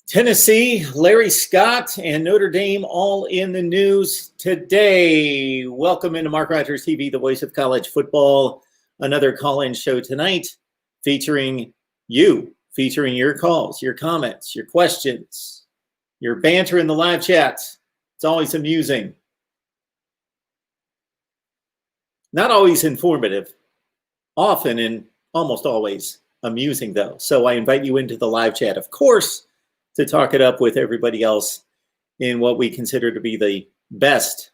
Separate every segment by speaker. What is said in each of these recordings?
Speaker 1: Tennessee, Larry Scott, and Notre Dame all in the news today. Welcome into Mark Rogers TV, the voice of college football. Another call-in show tonight featuring you, featuring your calls, your comments, your questions, your banter in the live chat. It's always amusing. Not always informative, often and almost always amusing, though. So I invite you into the live chat, of course, to talk it up with everybody else in what we consider to be the best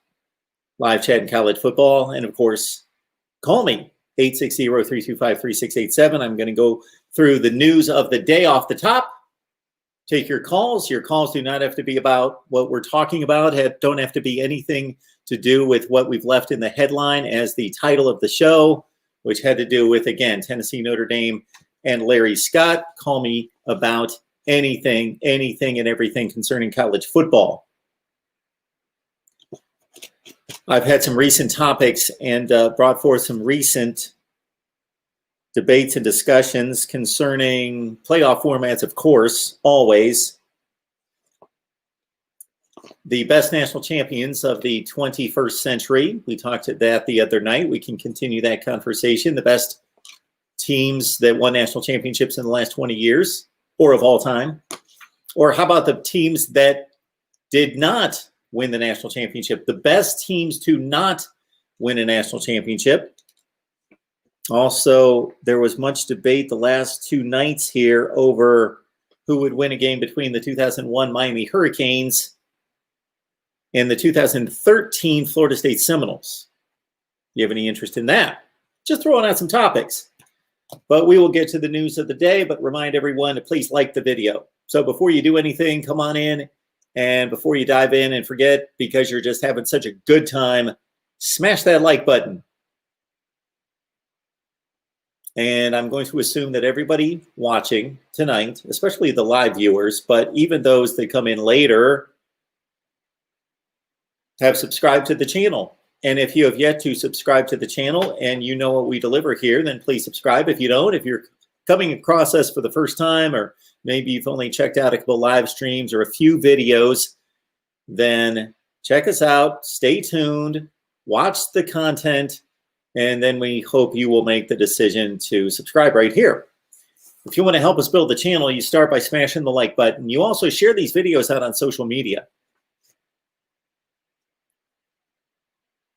Speaker 1: live chat in college football. And of course, call me, 860-325-3687. I'm going to go through the news of the day off the top. Take your calls. Your calls do not have to be about what we're talking about, don't have to be anything to do with what we've left in the headline as the title of the show, which had to do with, again, Tennessee, Notre Dame, and Larry Scott. Call me about anything and everything concerning college football. I've had some recent topics and brought forth some recent debates and discussions concerning playoff formats, of course, always. The best national champions of the 21st century. We talked about that the other night. We can continue that conversation. The best teams that won national championships in the last 20 years. Or of all time. Or how about the teams that did not win the national championship? The best teams to not win a national championship. Also, there was much debate the last two nights here over who would win a game between the 2001 Miami Hurricanes and the 2013 Florida State Seminoles. Do you have any interest in that? Just throwing out some topics. But we will get to the news of the day, but remind everyone to please like the video. So before you do anything, come on in. And before you dive in and forget, because you're just having such a good time, smash that like button. And I'm going to assume that everybody watching tonight, especially the live viewers, but even those that come in later, have subscribed to the channel. And if you have yet to subscribe to the channel and you know what we deliver here, then please subscribe. If you don't, if you're coming across us for the first time, or maybe you've only checked out a couple live streams or a few videos, then check us out, stay tuned, watch the content, and then we hope you will make the decision to subscribe right here. If you want to help us build the channel, you start by smashing the like button. You also share these videos out on social media.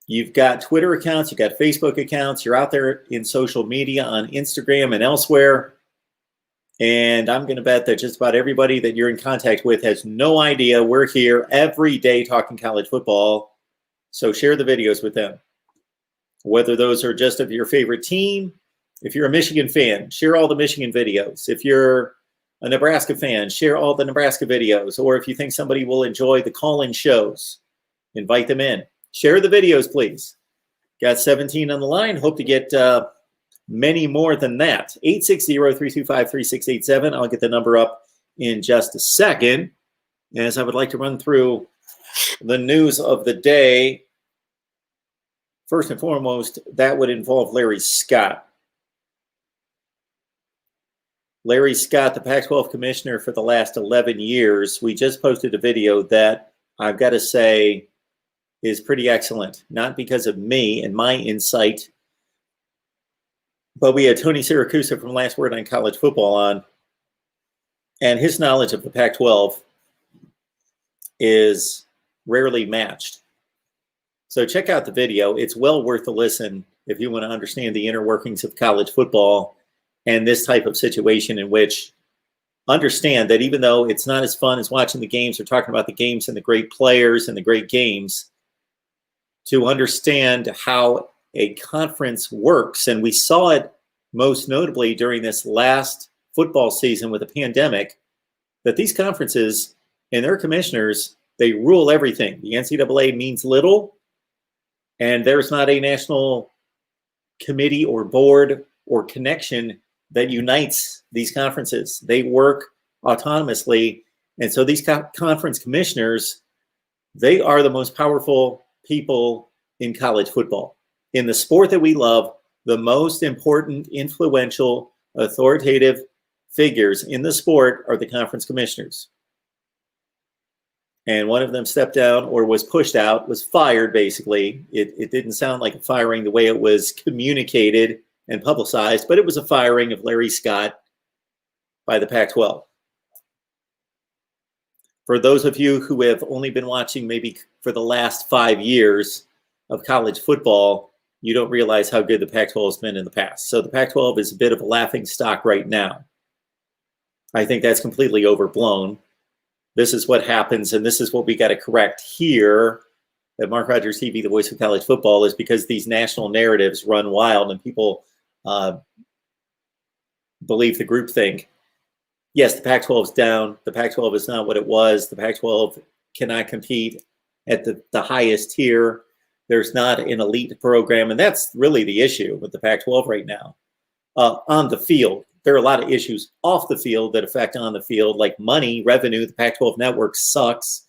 Speaker 1: You've got Twitter accounts, you've got Facebook accounts, you're out there in social media on Instagram and elsewhere. And I'm going to bet that just about everybody that you're in contact with has no idea we're here every day talking college football. So share the videos with them. Whether those are just of your favorite team, if you're a Michigan fan, share all the Michigan videos. If you're a Nebraska fan, share all the Nebraska videos. Or if you think somebody will enjoy the call-in shows, invite them in. Share the videos, please. Got 17 on the line. Hope to get many more than that. 860-325-3687. I'll get the number up in just a second, as I would like to run through the news of the day. First and foremost, that would involve Larry Scott. Larry Scott, the Pac-12 commissioner for the last 11 years. We just posted a video that I've got to say is pretty excellent, not because of me and my insight, but we had Tony Siracusa from Last Word on College Football on, and his knowledge of the Pac-12 is rarely matched. So check out the video. It's well worth the listen if you want to understand the inner workings of college football and this type of situation, in which understand that even though it's not as fun as watching the games or talking about the games and the great players and the great games, to understand how a conference works. And we saw it most notably during this last football season with the pandemic, that these conferences and their commissioners, they rule everything. The NCAA means little, and there's not a national committee or board or connection that unites these conferences. They work autonomously. And so these conference commissioners, they are the most powerful people in college football. In the sport that we love, the most important, influential, authoritative figures in the sport are the conference commissioners. and one of them stepped down or was pushed out, was fired, basically. It didn't sound like a firing the way it was communicated and publicized, but it was a firing of Larry Scott by the Pac-12. For those of you who have only been watching maybe for the last 5 years of college football, you don't realize how good the Pac-12 has been in the past. So the Pac-12 is a bit of a laughing stock right now. I think that's completely overblown. This is what happens, and this is what we got to correct here at Mark Rogers TV, the voice of college football, is because these national narratives run wild and people believe the groupthink. Yes, the Pac-12 is down. The Pac-12 is not what it was. The Pac-12 cannot compete at the highest tier. There's not an elite program, and that's really the issue with the Pac-12 right now. On the field, there are a lot of issues off the field that affect on the field, like money, revenue. The Pac-12 network sucks.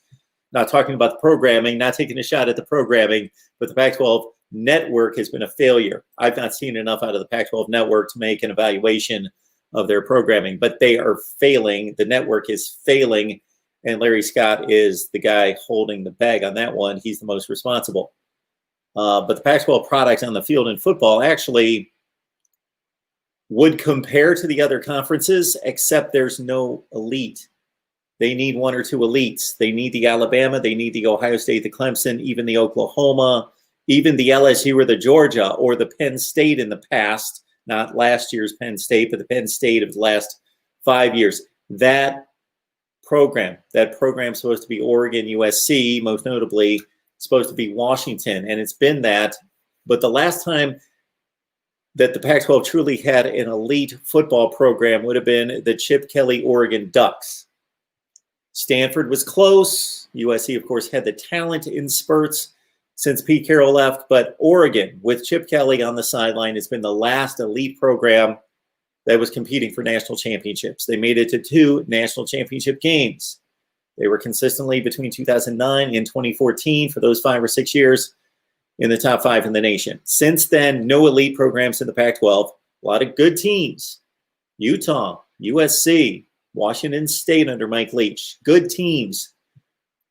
Speaker 1: Not talking about the programming, not taking a shot at the programming, but the Pac-12 network has been a failure. I've not seen enough out of the Pac-12 network to make an evaluation of their programming, but they are failing. The network is failing, and Larry Scott is the guy holding the bag on that one. He's the most responsible. But the Pac-12 products on the field in football actually would compare to the other conferences, except there's no elite. They need one or two elites. They need the Alabama, they need the Ohio State, the Clemson, even the Oklahoma, even the LSU or the Georgia or the Penn State in the past. Not last year's Penn State, but the Penn State of the last 5 years. That program's supposed to be Oregon, USC, most notably supposed to be Washington, and it's been that. But the last time that the Pac-12 truly had an elite football program would have been the Chip Kelly Oregon Ducks. Stanford was close. USC, of course, had the talent in spurts since Pete Carroll left, but Oregon, with Chip Kelly on the sideline, has been the last elite program that was competing for national championships. They made it to 2 national championship games. They were consistently between 2009 and 2014 for those 5 or 6 years in the top 5 in the nation. Since then, no elite programs in the Pac-12. A lot of good teams. Utah, USC, Washington State under Mike Leach. Good teams.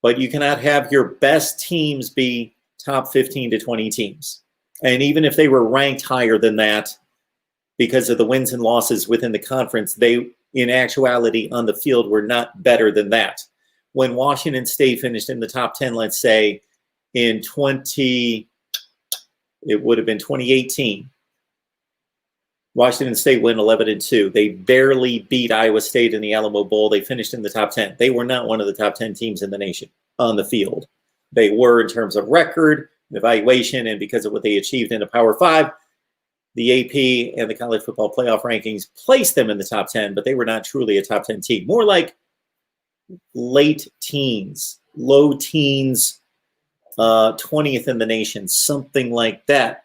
Speaker 1: But you cannot have your best teams be top 15 to 20 teams. And even if they were ranked higher than that because of the wins and losses within the conference, they, in actuality, on the field were not better than that. When Washington State finished in the top 10, let's say, in 2018, Washington State went 11-2. They barely beat Iowa State in the Alamo Bowl. They finished in the top 10. They were not one of the top 10 teams in the nation on the field. They were in terms of record, evaluation, and because of what they achieved in the Power 5, the AP and the college football playoff rankings placed them in the top 10, but they were not truly a top 10 team. More like late teens, low teens, 20th in the nation, something like that.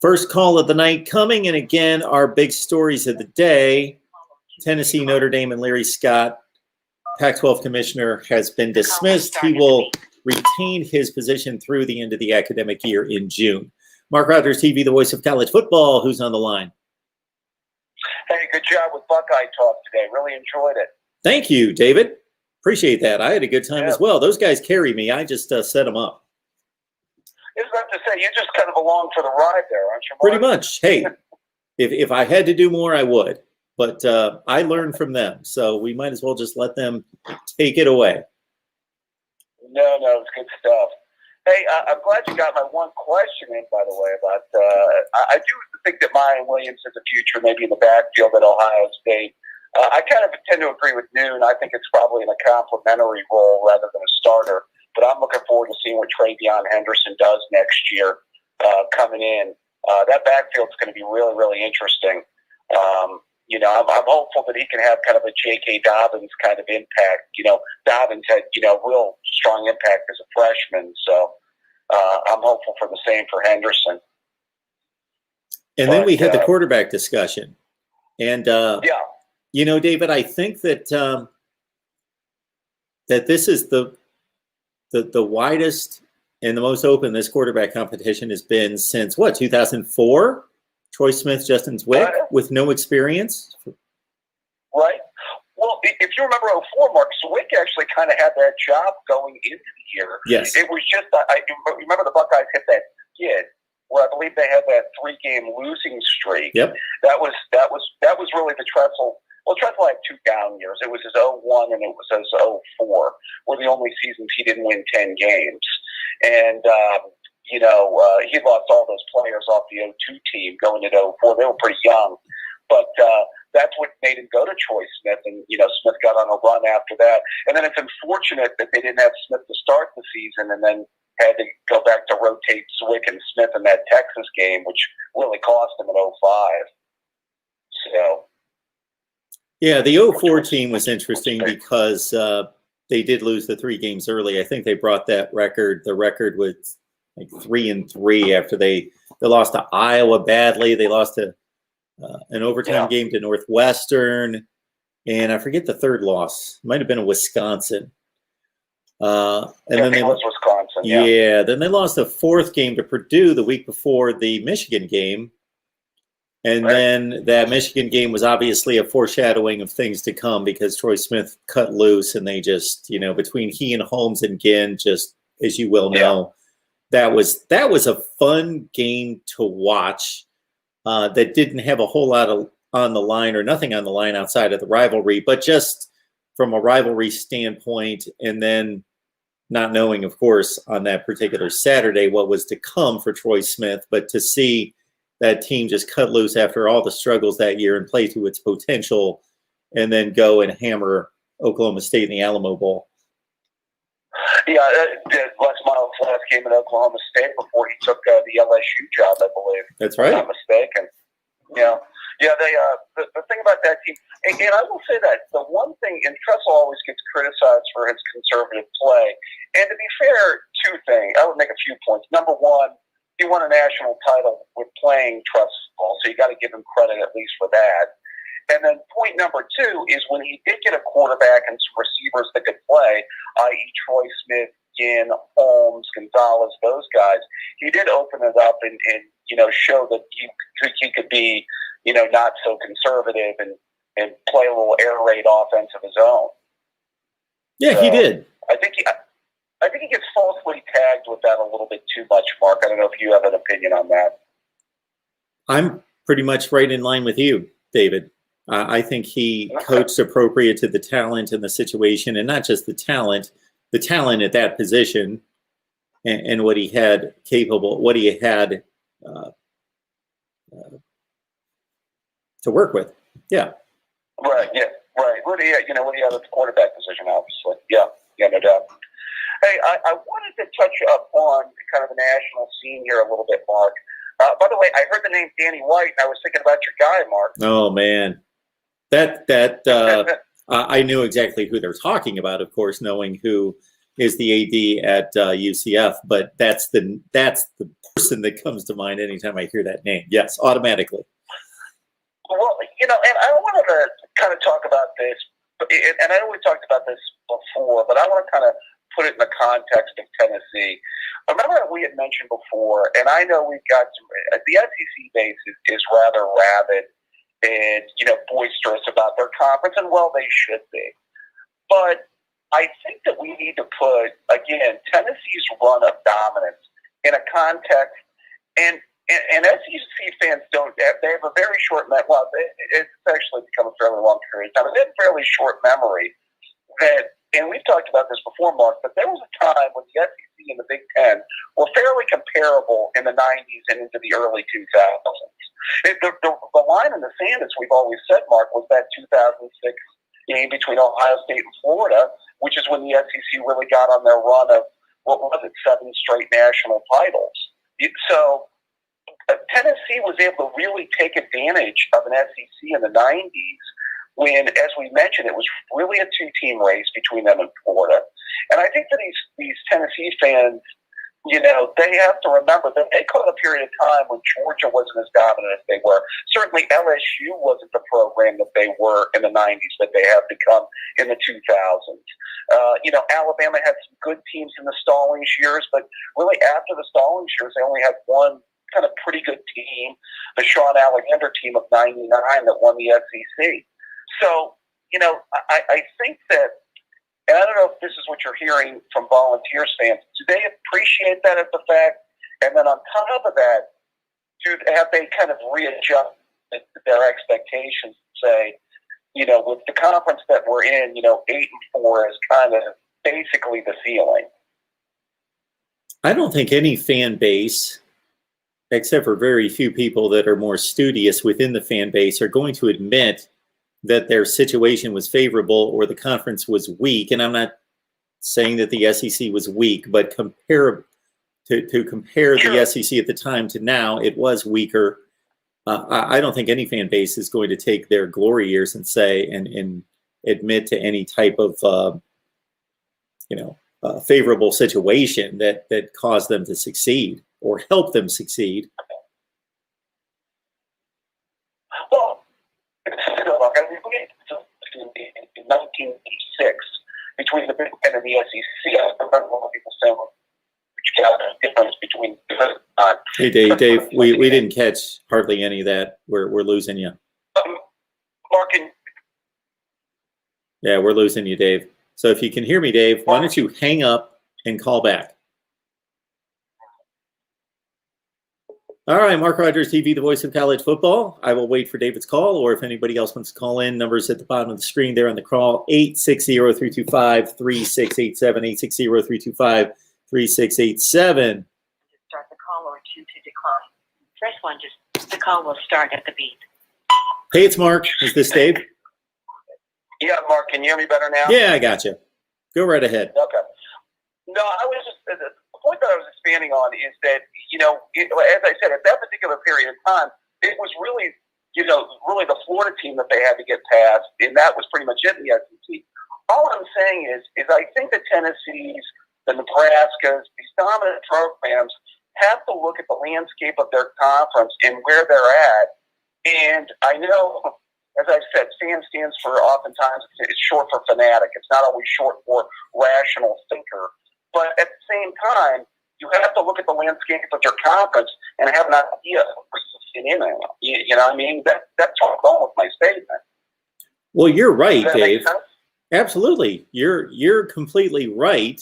Speaker 1: First call of the night coming, and again, our big stories of the day. Tennessee, Notre Dame, and Larry Scott. Pac-12 commissioner has been dismissed. He will retain his position through the end of the academic year in June. Mark Rogers TV, the voice of college football. Who's on the line?
Speaker 2: Hey, good job with Buckeye Talk today. Really enjoyed it.
Speaker 1: Thank you, David. Appreciate that. I had a good time as well. Those guys carry me. I just set them up.
Speaker 2: I was about to say, you're just kind of along for the ride there, aren't you, Mark?
Speaker 1: Pretty much. Hey, if I had to do more, I would. But I learned from them, so we might as well just let them take it away.
Speaker 2: No, it's good stuff. Hey, I'm glad you got my one question in, by the way, about I do think that Mayan Williams has a future maybe in the backfield at Ohio State. I kind of tend to agree with Noon. I think it's probably in a complementary role rather than a starter. But I'm looking forward to seeing what Travion Henderson does next year coming in. That backfield's going to be really, really interesting. I'm hopeful that he can have kind of a J.K. Dobbins kind of impact. Dobbins had, real strong impact as a freshman. So I'm hopeful for the same for Henderson.
Speaker 1: And then we had the quarterback discussion. And, David, I think that that this is the widest and the most open this quarterback competition has been since, 2004? Troy Smith, Justin Zwick, with no experience?
Speaker 2: Right. Well, if you remember '04, Mark Zwick actually kind of had that job going into the year.
Speaker 1: Yes.
Speaker 2: It was just, I remember the Buckeyes hit that skid where I believe they had that 3-game losing streak.
Speaker 1: Yep.
Speaker 2: That was really the Tressel. Well, Tressel had 2 down years. It was his '01 and it was his '04 were the only seasons he didn't win 10 games. And, he lost all those players off the '02 team going into '04. They were pretty young. But that's what made him go to Troy Smith. And, Smith got on a run after that. And then it's unfortunate that they didn't have Smith to start the season and then had to go back to rotate Zwick and Smith in that Texas game, which really cost him in '05. So.
Speaker 1: Yeah, the '04 team was interesting because they did lose the 3 games early. I think they brought that record. The record was like 3-3 after they lost to Iowa badly. They lost to an overtime game to Northwestern, and I forget the third loss. It might have been a Wisconsin. And then they lost
Speaker 2: Wisconsin.
Speaker 1: Yeah, then they lost the 4th game to Purdue the week before the Michigan game. And then that Michigan game was obviously a foreshadowing of things to come because Troy Smith cut loose and they just, between he and Holmes and Ginn, just as you well know, that was a fun game to watch that didn't have a whole lot on the line or nothing on the line outside of the rivalry, but just from a rivalry standpoint and then not knowing, of course, on that particular Saturday what was to come for Troy Smith, but to see that team just cut loose after all the struggles that year and play to its potential and then go and hammer Oklahoma State in the Alamo Bowl.
Speaker 2: Yeah, Les Miles last came at Oklahoma State before he took the LSU job, I believe.
Speaker 1: That's right.
Speaker 2: If I'm not mistaken. Yeah. Yeah, the thing about that team, and I will say that the one thing, and Tressel always gets criticized for his conservative play, and to be fair, 2 things. I would make a few points. Number one, he won a national title with playing trust ball, so you got to give him credit at least for that. And then point number 2 is when he did get a quarterback and some receivers that could play, i.e. Troy Smith, Ginn, Holmes, Gonzalez, those guys, he did open it up and show that he could be, not so conservative and play a little air raid offense of his own.
Speaker 1: Yeah, so, he did.
Speaker 2: I think he gets falsely tagged with that a little bit too much, Mark. I don't know if you have an opinion on that.
Speaker 1: I'm pretty much right in line with you, David. I think he coached appropriate to the talent and the situation, and not just the talent at that position and what he had to work with. Yeah.
Speaker 2: Right. Yeah. Right. What he had at the quarterback position, obviously. Yeah. Yeah. No doubt. Hey, I wanted to touch up on kind of the national scene here a little bit, Mark. By the way, I heard the name Danny White, and I was thinking about your guy, Mark.
Speaker 1: Oh man, I knew exactly who they're talking about, of course, knowing who is the AD at UCF. But that's the person that comes to mind anytime I hear that name. Yes, automatically.
Speaker 2: Well, and I wanted to kind of talk about this, and I know we talked about this before, but I want to kind of put it in the context of Tennessee. Remember that we had mentioned before, and I know we've got the SEC base is rather rabid and boisterous about their conference, and well, they should be. But I think that we need to put again Tennessee's run of dominance in a context, and SEC fans they have a very short it's actually become a fairly long period of time. They have a fairly short memory that. And we've talked about this before, Mark, but there was a time when the SEC and the Big Ten were fairly comparable in the 90s and into the early 2000s. The line in the sand, as we've always said, Mark, was that 2006 game between Ohio State and Florida, which is when the SEC really got on their run of, 7 straight national titles. So Tennessee was able to really take advantage of an SEC in the 90s when, as we mentioned, it was really a 2-team race between them and Florida. And I think that these Tennessee fans, they have to remember that they caught a period of time when Georgia wasn't as dominant as they were. Certainly LSU wasn't the program that they were in the 90s that they have become in the 2000s. Alabama had some good teams in the Stallings years, but really after the Stallings years, they only had one kind of pretty good team, the Sean Alexander team of '99 that won the SEC. So I think that, and I don't know if this is what you're hearing from Volunteers fans, do they appreciate that as a fact? And then on top of that, have they kind of readjusted their expectations and say, with the conference that we're in, 8-4 is kind of basically the ceiling?
Speaker 1: I don't think any fan base, except for very few people that are more studious within the fan base, are going to admit that their situation was favorable or the conference was weak. And I'm not saying that the SEC was weak, but compare the SEC at the time to now, it was weaker. I don't think any fan base is going to take their glory years and say and admit to any type of favorable situation that caused them to succeed or help them succeed.
Speaker 2: Well, in 1986, between the Big Ten and the SEC, I remember a lot of people saying, which got a difference between.
Speaker 1: Hey, Dave, we didn't catch hardly any of that. We're losing you.
Speaker 2: Mark,
Speaker 1: yeah, we're losing you, Dave. So if you can hear me, Dave, why don't you hang up and call back? All right, Mark Rogers TV, the voice of college football. I will wait for David's call, or if anybody else wants to call in, numbers at the bottom of the screen there on the call, 860-325-3687, 860-325-3687.
Speaker 3: Start the call or two to decline. Press 1, the call will start at the beep.
Speaker 1: Hey, it's Mark. Is this Dave?
Speaker 2: Yeah, Mark, can you hear me better now?
Speaker 1: Yeah, I got you. Go right ahead.
Speaker 2: Okay. No, I was just, the point that I was expanding on is that, as I said, at that particular period of time, it was really, really the Florida team that they had to get past, and that was pretty much it in the SEC. All I'm saying is I think the Tennessees, the Nebraskas, these dominant programs have to look at the landscape of their conference and where they're at. And I know, as I've said, FAN stands for, oftentimes, it's short for fanatic. It's not always short for rational thinker. But at the same time, you have to look at the landscape of your conference and have an idea of where you fit in it. You know what I mean? That's what's wrong with my statement.
Speaker 1: Well, you're right, Dave. Absolutely. You're completely right.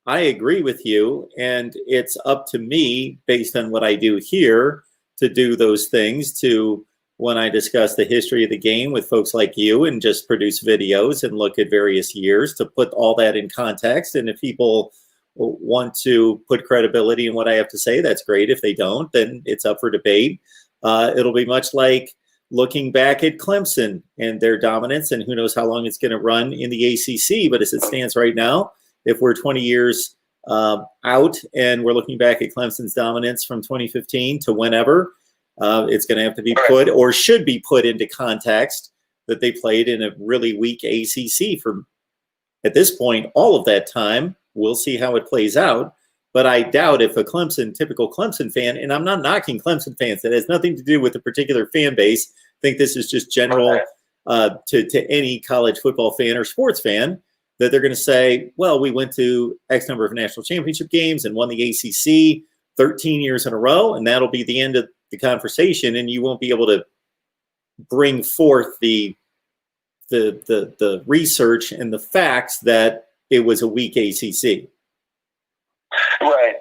Speaker 1: I agree with you. And it's up to me, based on what I do here, to do those things, to when I discuss the history of the game with folks like you and just produce videos and look at various years, to put all that in context. And if people want to put credibility in what I have to say, that's great. If they don't, then it's up for debate. It'll be much like looking back at Clemson and their dominance, and who knows how long it's going to run in the ACC. But as it stands right now, if we're 20 years out and we're looking back at Clemson's dominance from 2015 to whenever, it's going to have to be put, or should be put, into context that they played in a really weak ACC for, at this point, all of that time. We'll see how it plays out. But I doubt if a typical Clemson fan, and I'm not knocking Clemson fans, that has nothing to do with a particular fan base. I think this is just general to any college football fan or sports fan, that they're going to say, well, we went to X number of national championship games and won the ACC 13 years in a row, and that'll be the end of the conversation, and you won't be able to bring forth the research and the facts that it was a weak ACC.
Speaker 2: Right.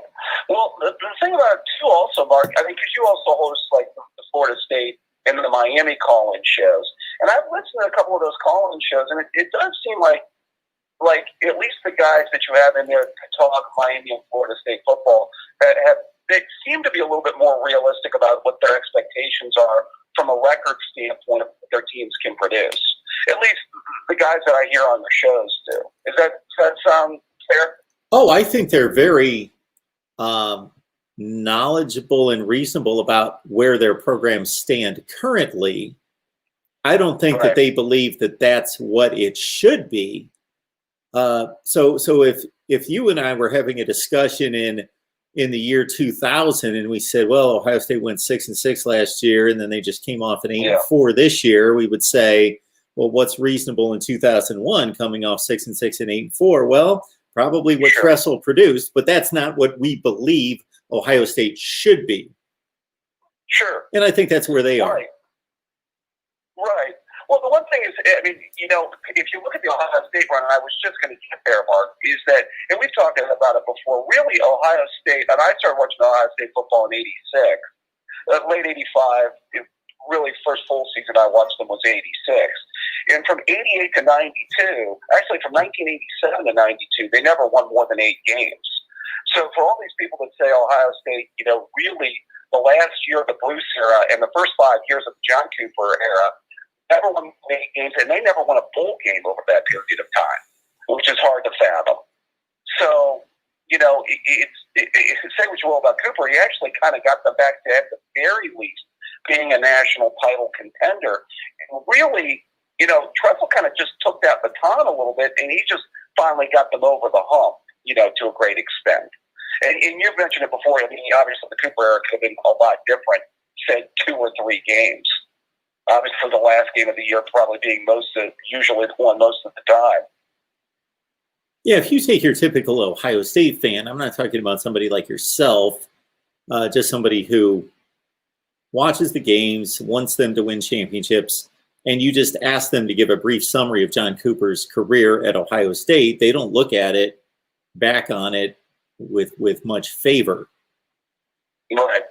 Speaker 2: Well, the thing about it too, also, Mark, I think because you also host like the Florida State and the Miami call-in shows, and I've listened to a couple of those call-in shows, and it does seem like at least the guys that you have in there to talk Miami and Florida State football they seem to be a little bit more realistic about what their expectations are from a record standpoint of what their teams can produce. At least the guys that I hear on the shows do. Does that sound fair?
Speaker 1: Oh, I think they're very knowledgeable and reasonable about where their programs stand currently. I don't think that they believe that that's what it should be. So if you and I were having a discussion in the year 2000 and we said, well, Ohio State went 6-6 last year, and then they just came off an 8-4 this year, we would say, well, what's reasonable in 2001 coming off 6-6 and 8-4? Well, probably what Tressel produced, but that's not what we believe Ohio State should be.
Speaker 2: Sure.
Speaker 1: And I think that's where they are.
Speaker 2: Right. Well, the one thing is, I mean, if you look at the Ohio State run, and I was just going to get there, Mark, is that, and we've talked about it before, really Ohio State, and I started watching Ohio State football in '86, late '85, really first full season I watched them was '86. And from '88 to '92, actually from 1987 to '92, they never won more than 8 games. So for all these people that say Ohio State, really the last year of the Bruce era and the first 5 years of the John Cooper era, never won 8 games, and they never won a bowl game over that period of time, which is hard to fathom. So, say what you will about Cooper, he actually kind of got them back to, at the very least, being a national title contender. And really, Tressel kind of just took that baton a little bit, and he just finally got them over the hump, to a great extent. And you've mentioned it before. I mean, obviously the Cooper era could have been a lot different, said 2 or 3 games. Obviously, the last game of the year probably being usually the one most of the time.
Speaker 1: Yeah, if you take your typical Ohio State fan, I'm not talking about somebody like yourself, just somebody who watches the games, wants them to win championships, and you just ask them to give a brief summary of John Cooper's career at Ohio State, they don't look at it, back on it with much favor.
Speaker 2: Right.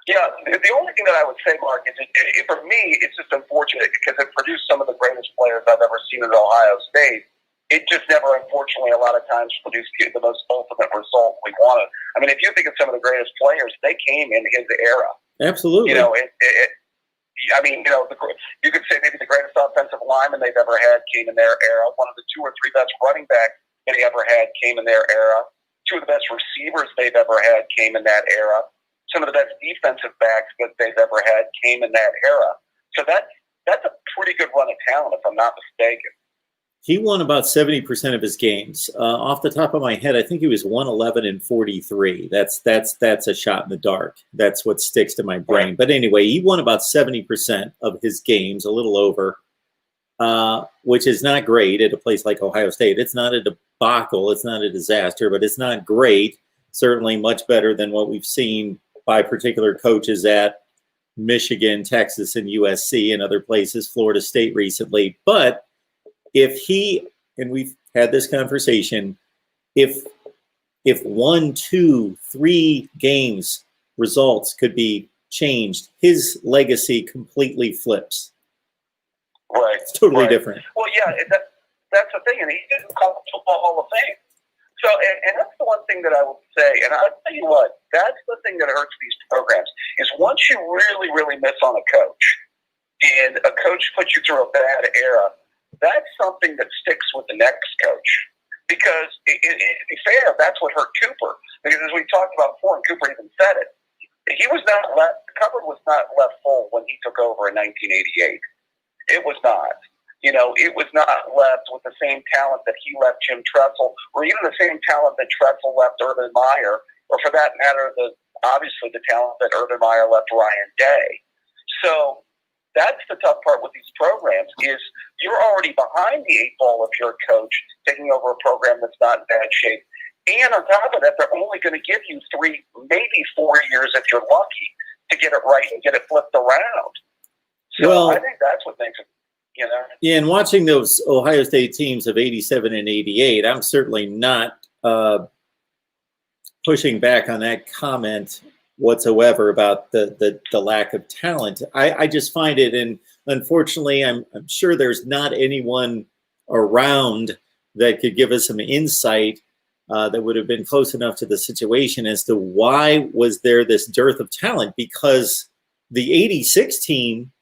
Speaker 2: Yeah, the only thing that I would say, Mark, is for me, it's just unfortunate because it produced some of the greatest players I've ever seen at Ohio State. It just never, unfortunately, a lot of times produced the most ultimate result we wanted. I mean, if you think of some of the greatest players, they came in his era.
Speaker 1: Absolutely.
Speaker 2: You could say maybe the greatest offensive lineman they've ever had came in their era. One of the 2 or 3 best running backs that he ever had came in their era. 2 of the best receivers they've ever had came in that era. Some of the best defensive backs that they've ever had came in that era. So that's a pretty good run of talent, if I'm not mistaken.
Speaker 1: He won about 70% of his games. Off the top of my head, I think he was 111-43. That's a shot in the dark. That's what sticks to my brain. But anyway, he won about 70% of his games, a little over, which is not great at a place like Ohio State. It's not a debacle. It's not a disaster, but it's not great. Certainly much better than what we've seen by particular coaches at Michigan, Texas, and USC and other places, Florida State recently. But if he, and we've had this conversation, if 1, 2, 3 games results could be changed, his legacy completely flips.
Speaker 2: Right.
Speaker 1: It's totally different.
Speaker 2: Well, yeah, that's the thing, and he didn't call it Football Hall of Fame. So, and that's the one thing that I will say, and I'll tell you what, that's the thing that hurts these programs, is once you really, really miss on a coach, and a coach puts you through a bad era, that's something that sticks with the next coach. Because, to be fair, that's what hurt Cooper. Because as we talked about before, and Cooper even said it, the cupboard was not left full when he took over in 1988. It was not. It was not left with the same talent that he left Jim Tressel, or even the same talent that Tressel left Urban Meyer, or for that matter, obviously the talent that Urban Meyer left Ryan Day. So that's the tough part with these programs is you're already behind the 8 ball if you're a coach taking over a program that's not in bad shape. And on top of that, they're only going to give you 3, maybe 4 years if you're lucky to get it right and get it flipped around. So I think that's what makes it.
Speaker 1: Yeah, and watching those Ohio State teams of 87 and 88, I'm certainly not pushing back on that comment whatsoever about the lack of talent. I just find it, and unfortunately, I'm sure there's not anyone around that could give us some insight that would have been close enough to the situation as to why was there this dearth of talent, because the 86 team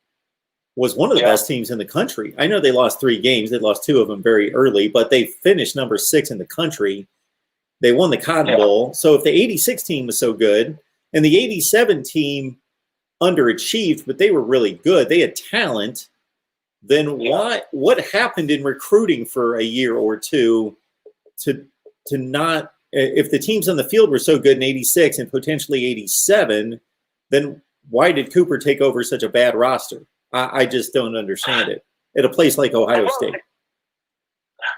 Speaker 1: was one of the best teams in the country. I know they lost 3 games. They lost 2 of them very early, but they finished number 6 in the country. They won the Cotton Bowl. So if the 86 team was so good, and the 87 team underachieved, but they were really good, they had talent, then what happened in recruiting for a year or two to not, if the teams on the field were so good in 86 and potentially 87, then why did Cooper take over such a bad roster? I just don't understand it at a place like Ohio State.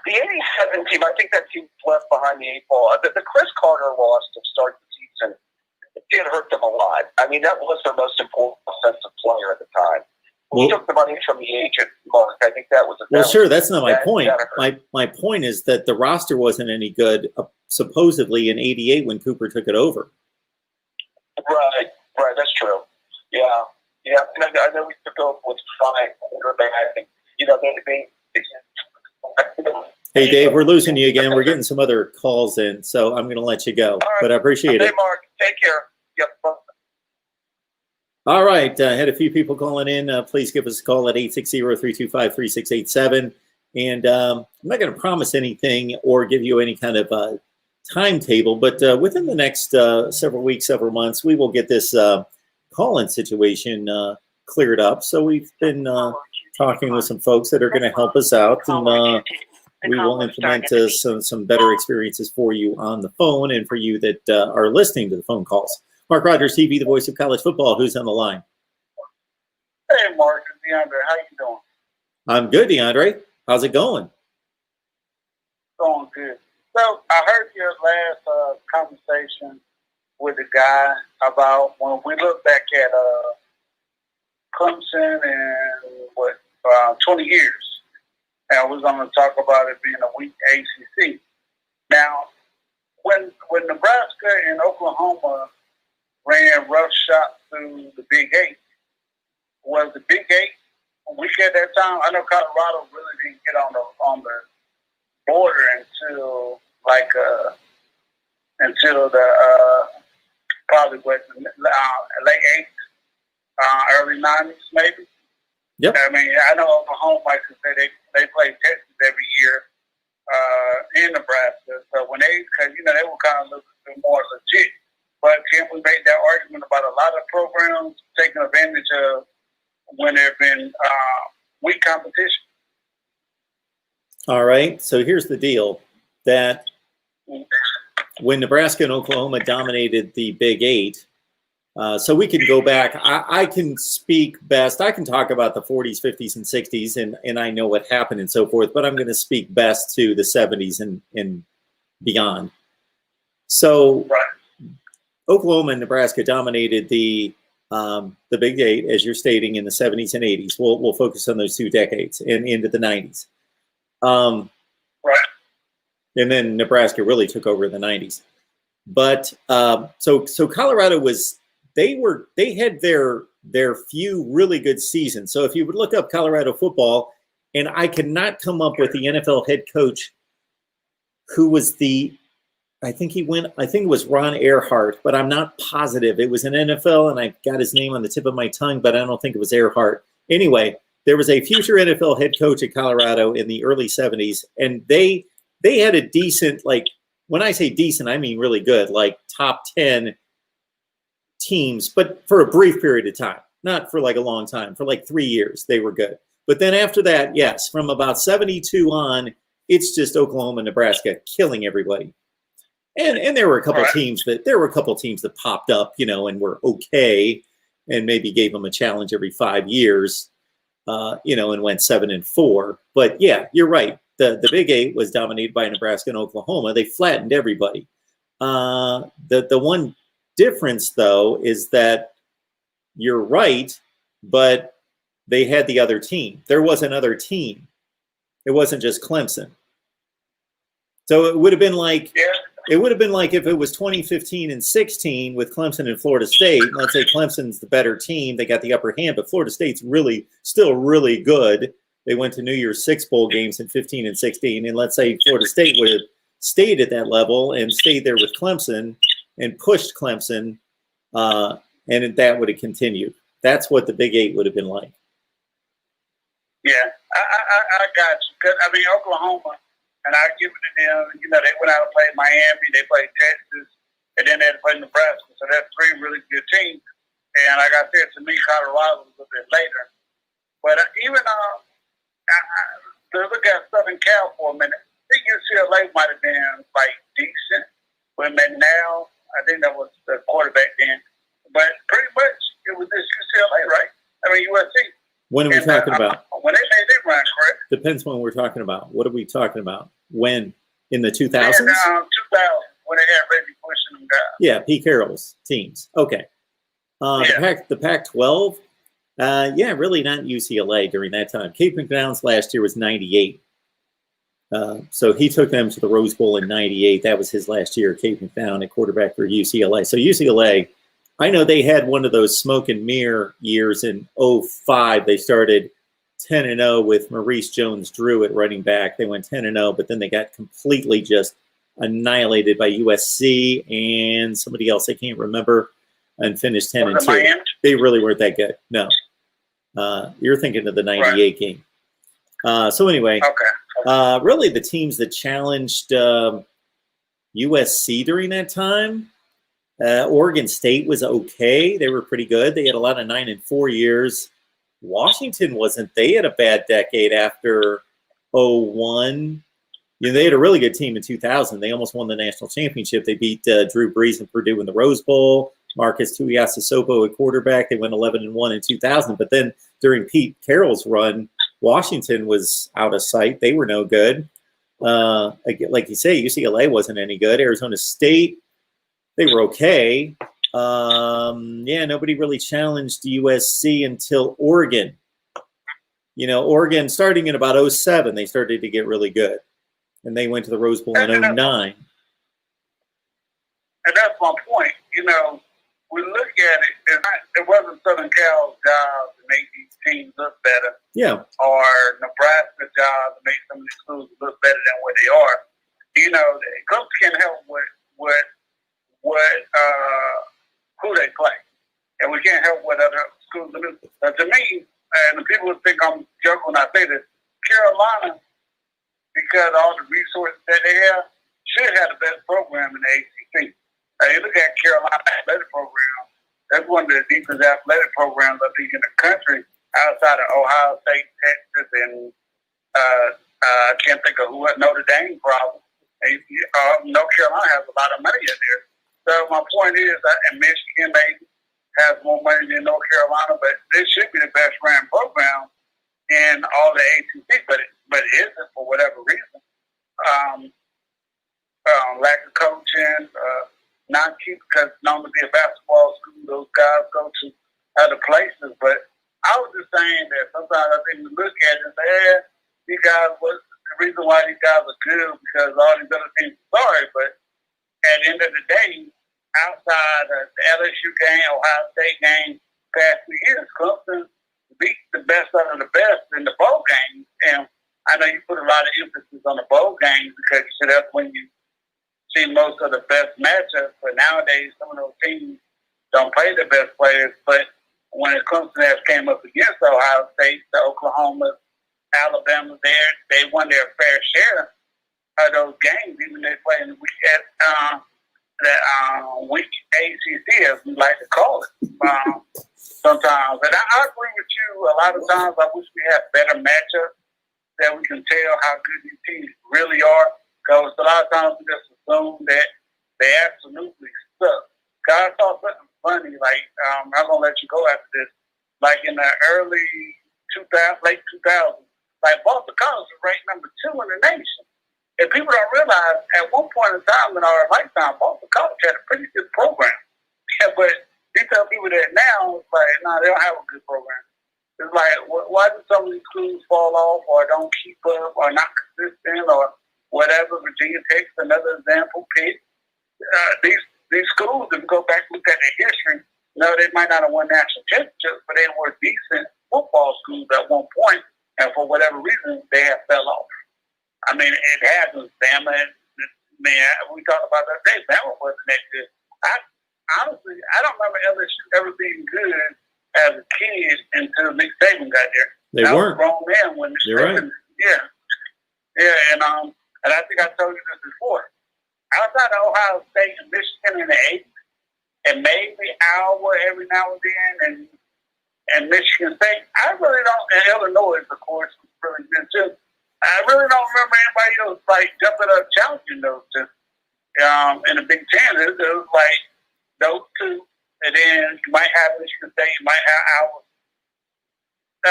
Speaker 2: The 87 team, I think that team left behind the 8 ball. The Chris Carter loss to start the season did hurt them a lot. I mean, that was their most important offensive player at the time. Who took the money from the agent, Mark? I think that was a
Speaker 1: well, sure. That's not my
Speaker 2: that-
Speaker 1: point.
Speaker 2: that
Speaker 1: My point is that the roster wasn't any good, supposedly in '88 when Cooper took it over.
Speaker 2: Right. That's true. Yeah. And I know the build was fine. I think
Speaker 1: Hey, Dave, we're losing you again. We're getting some other calls in, so I'm going to let you go.
Speaker 2: Right.
Speaker 1: But I appreciate it.
Speaker 2: Hey, Mark. Take care. Yep.
Speaker 1: All right. Had a few people calling in. Please give us a call at 860-325-3687. And I'm not going to promise anything or give you any kind of timetable, but within the next several weeks, several months, we will get this call-in situation cleared up. So we've been talking with some folks that are going to help us out, and we will implement some better experiences for you on the phone and for you that are listening to the phone calls. MarkRogersTV, the voice of college football. Who's on the line?
Speaker 2: Hey, Mark. It's DeAndre. How you doing?
Speaker 1: I'm good, DeAndre. How's it going?
Speaker 2: Going good. So I heard your last conversation with the guy about when we look back at Clemson and 20 years, and we're going to talk about it being a weak ACC. Now, when Nebraska and Oklahoma ran rough shots through the Big Eight, was the Big Eight weak at that time? I know Colorado really didn't get on the border until the probably late 80s, early 90s maybe.
Speaker 1: Yep.
Speaker 2: I mean, I know Oklahoma, like I say, they play Texas every year in Nebraska. So when they were kind of a little bit more legit. But can we make that argument about a lot of programs taking advantage of when there have been weak competition?
Speaker 1: All right. So here's the deal, that when Nebraska and Oklahoma dominated the Big Eight, so we can go back. I can speak best. I can talk about the 40s, 50s, and 60s, and I know what happened and so forth, but I'm going to speak best to the 70s and beyond. So Oklahoma and Nebraska dominated the Big Eight, as you're stating, in the 70s and 80s. We'll focus on those 2 decades and into the 90s. And then Nebraska really took over in the 90s. But so Colorado they had their few really good seasons. So if you would look up Colorado football, and I cannot come up with the NFL head coach who was I think it was Ron Earhart, but I'm not positive. It was an NFL, and I got his name on the tip of my tongue, but I don't think it was Earhart. Anyway, there was a future NFL head coach at Colorado in the early 70s, and they had a decent, like, when I say decent, I mean really good, like top 10 teams, but for a brief period of time, not for like a long time. For like 3 years, they were good. But then after that, yes, from about 72 on, it's just Oklahoma, Nebraska killing everybody. And there were a couple teams that popped up, and were okay, and maybe gave them a challenge every 5 years, and went 7-4. But yeah, you're right. The Big Eight was dominated by Nebraska and Oklahoma. They flattened everybody. The one difference, though, is that you're right, but they had the other team. There was another team. It wasn't just Clemson. So it would have been like if it was 2015 and 16 with Clemson and Florida State. Let's say Clemson's the better team. They got the upper hand, but Florida State's still really good. They went to New Year's Six bowl games in 15 and 16. And let's say Florida State would have stayed at that level and stayed there with Clemson and pushed Clemson, and that would have continued. That's what the Big Eight would have been like.
Speaker 2: Yeah, I got you. 'Cause, I mean, Oklahoma, and I give it to them, they went out and played Miami, they played Texas, and then they had to play Nebraska. So that's 3 really good teams. And like I said, to me, Colorado was a bit later. But even to look at Southern Cal for a minute, I think UCLA might have been like decent. But now, I think that was the quarterback then. But pretty much, it was this UCLA, right? I mean, USC.
Speaker 1: When are we talking about?
Speaker 2: When they made their run, correct?
Speaker 1: Depends when we're talking about. What are we talking about? When? In the 2000s?
Speaker 2: 2000, when they had Reggie Bush and them guys.
Speaker 1: Yeah, Pete Carroll's teams. Okay. The Pac-12, Yeah, really not UCLA during that time. Cape McDonald's last year was 98. So he took them to the Rose Bowl in 98. That was his last year, Cape McDonald at quarterback for UCLA. So UCLA, I know they had one of those smoke and mirror years in 05. They started 10-0 with Maurice Jones-Drew at running back. They went 10-0, but then they got completely just annihilated by USC and somebody else I can't remember, and finished 10-2. They really weren't that good. No. You're thinking of the 98 game. So anyway, really the teams that challenged USC during that time, Oregon State was okay. They were pretty good. They had a lot of 9-4 years. Washington wasn't. They had a bad decade after 01. You know, they had a really good team in 2000. They almost won the national championship. They beat Drew Brees and Purdue in the Rose Bowl. Marcus Tuiasosopo at quarterback. They went 11-1 in 2000. But then during Pete Carroll's run, Washington was out of sight. They were no good. Like you say, UCLA wasn't any good. Arizona State, they were okay. Yeah, nobody really challenged USC until Oregon. You know, Oregon, starting in about 07, they started to get really good. And they went to the Rose Bowl in 09.
Speaker 2: And that's my point. You know, we look at it, it wasn't Southern Cal's job to make these teams look better.
Speaker 1: Yeah.
Speaker 2: Or Nebraska's job to make some of these schools look better than what they are. You know, coaches can't help who they play. And we can't help what other schools do. To me, and the people think I'm joking when I say this, Carolina, because all the resources that they have, should have the best program in the ACC. You look at Carolina athletic program, that's one of the deepest athletic programs I think in the country, outside of Ohio State, Texas, and I can't think of Notre Dame probably. North Carolina has a lot of money in there. So my point is that Michigan maybe has more money than North Carolina, but this should be the best ran program in all the ACC, but it isn't for whatever reason. Lack of coaching, not keep, because known to be a basketball school, those guys go to other places. But I was just saying that sometimes I think we look at it and say, yeah, these guys, what's the reason why these guys are good? Because all these other teams are sorry. But at the end of the day, outside of the LSU game, Ohio State game, past 2 years, Clemson beat the best out of the best in the bowl games. And I know you put a lot of emphasis on the bowl games because you said that's when you see most of the best matchups. But nowadays, some of those teams don't play the best players. But when it comes to that came up against Ohio State, the Oklahoma, Alabama, they won their fair share of those games, even they play in the week at week ACC, as we like to call it. Sometimes, and I agree with you. A lot of times, I wish we had better matchups that we can tell how good these teams really are. Because a lot of times we just assume that they absolutely suck. I saw something funny, like, I'm going to let you go after this. Like in the early 2000s, late 2000s, like Boston College was ranked number 2 in the nation. And people don't realize at one point in time in our lifetime, Boston College had a pretty good program. Yeah, but you tell people that now, it's like, no, they don't have a good program. It's like, why do some of these schools fall off or don't keep up or not consistent or whatever? Virginia Tech's another example. Pitt. These schools, if you go back and look at their history, no, they might not have won national championships, but they were decent football schools at one point, and for whatever reason, they have fell off. I mean, it happens. Bama, we talked about that day. Bama wasn't that good. Honestly, I don't remember LSU ever being good as a kid until Nick Saban got there.
Speaker 1: They weren't.
Speaker 2: Grown man when Nick Saban,
Speaker 1: right.
Speaker 2: Yeah, and I think I told you this before. Outside of Ohio State and Michigan in the 80s, and maybe Iowa every now and then, and Michigan State, I really don't. And Illinois, of course, was really good too. I really don't remember anybody else like jumping up challenging those two. In the Big Ten, it was like those two, and then you might have Michigan State, you might have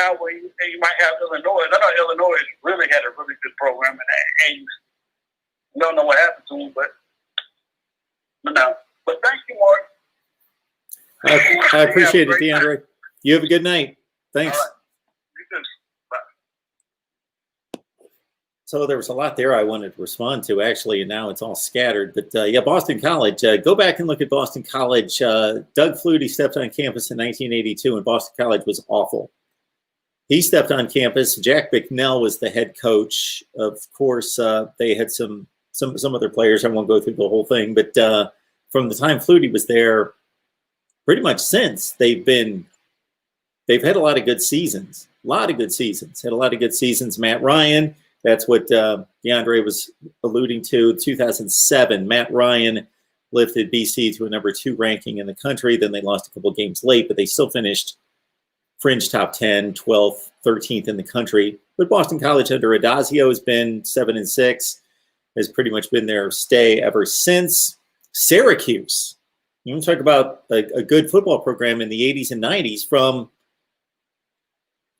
Speaker 2: Iowa, you might have Illinois. I know Illinois really had a really good program in the 80s. Don't know what happened to him, but no. But thank you, Mark.
Speaker 1: I appreciate it, DeAndre. You have a good night. Thanks.
Speaker 2: All right. You too. Bye.
Speaker 1: So there was a lot there I wanted to respond to, actually, and now it's all scattered. But yeah, Boston College. Go back and look at Boston College. Doug Flutie stepped on campus in 1982, and Boston College was awful. He stepped on campus. Jack Bicknell was the head coach. Of course, they had some other players. I won't go through the whole thing, but from the time Flutie was there, pretty much since they've had a lot of good seasons. Had a lot of good seasons. Matt Ryan. That's what DeAndre was alluding to. 2007, Matt Ryan lifted BC to a number 2 ranking in the country. Then they lost a couple games late, but they still finished fringe top 10, 12th, 13th in the country. But Boston College under Adazio has been 7-6, has pretty much been their stay ever since. Syracuse. You want to talk about a good football program in the 80s and 90s from,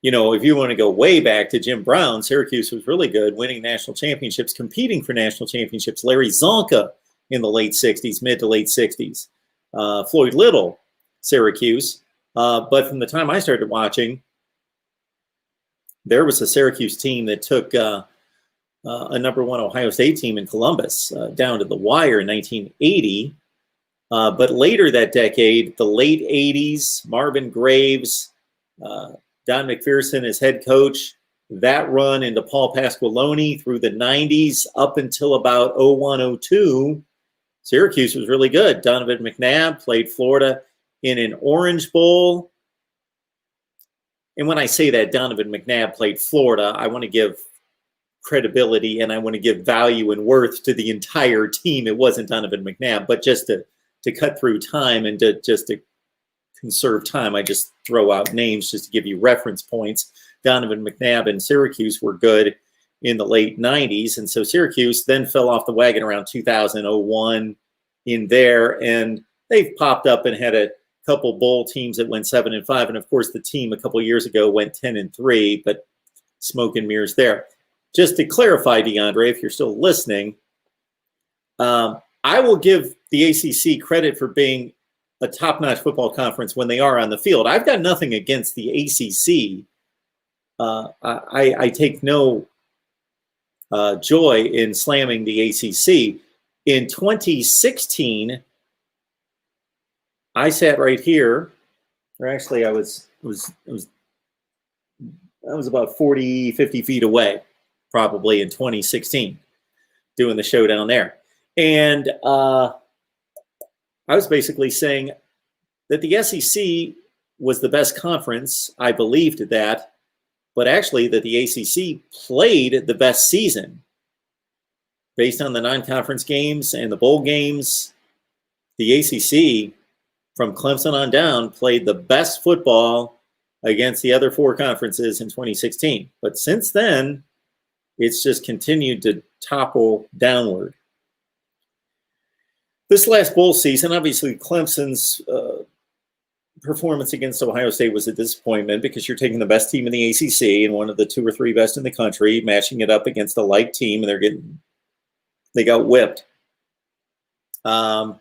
Speaker 1: if you want to go way back to Jim Brown, Syracuse was really good, winning national championships, competing for national championships. Larry Zonka in the late 60s, mid to late 60s. Floyd Little, Syracuse. But from the time I started watching, there was a Syracuse team that took a number 1 Ohio State team in Columbus down to the wire in 1980. But later that decade, the late 80s, Marvin Graves, Don McPherson as head coach, that run into Paul Pasqualoni through the 90s up until about 01-02, Syracuse was really good. Donovan McNabb played Florida in an Orange Bowl. And when I say that Donovan McNabb played Florida, I want to give credibility and I want to give value and worth to the entire team. It wasn't Donovan McNabb, but just to cut through time and to conserve time, I just throw out names just to give you reference points. Donovan McNabb and Syracuse were good in the late 90s. And so Syracuse then fell off the wagon around 2001 in there. And they've popped up and had a couple bowl teams that went 7-5. And of course, the team a couple of years ago went 10-3, but smoke and mirrors there. Just to clarify, DeAndre, if you're still listening, I will give the ACC credit for being a top-notch football conference when they are on the field. I've got nothing against the ACC. I take no joy in slamming the ACC. In 2016, I sat right here, or actually I was about 40, 50 feet away, probably in 2016, doing the show down there. And I was basically saying that the SEC was the best conference. I believed that, but actually that the ACC played the best season based on the non-conference games and the bowl games. The ACC, from Clemson on down, played the best football against the other 4 conferences in 2016. But since then, it's just continued to topple downward. This last bowl season, obviously Clemson's performance against Ohio State was a disappointment because you're taking the best team in the ACC and one of the 2 or 3 best in the country, matching it up against a light team, and they got whipped. I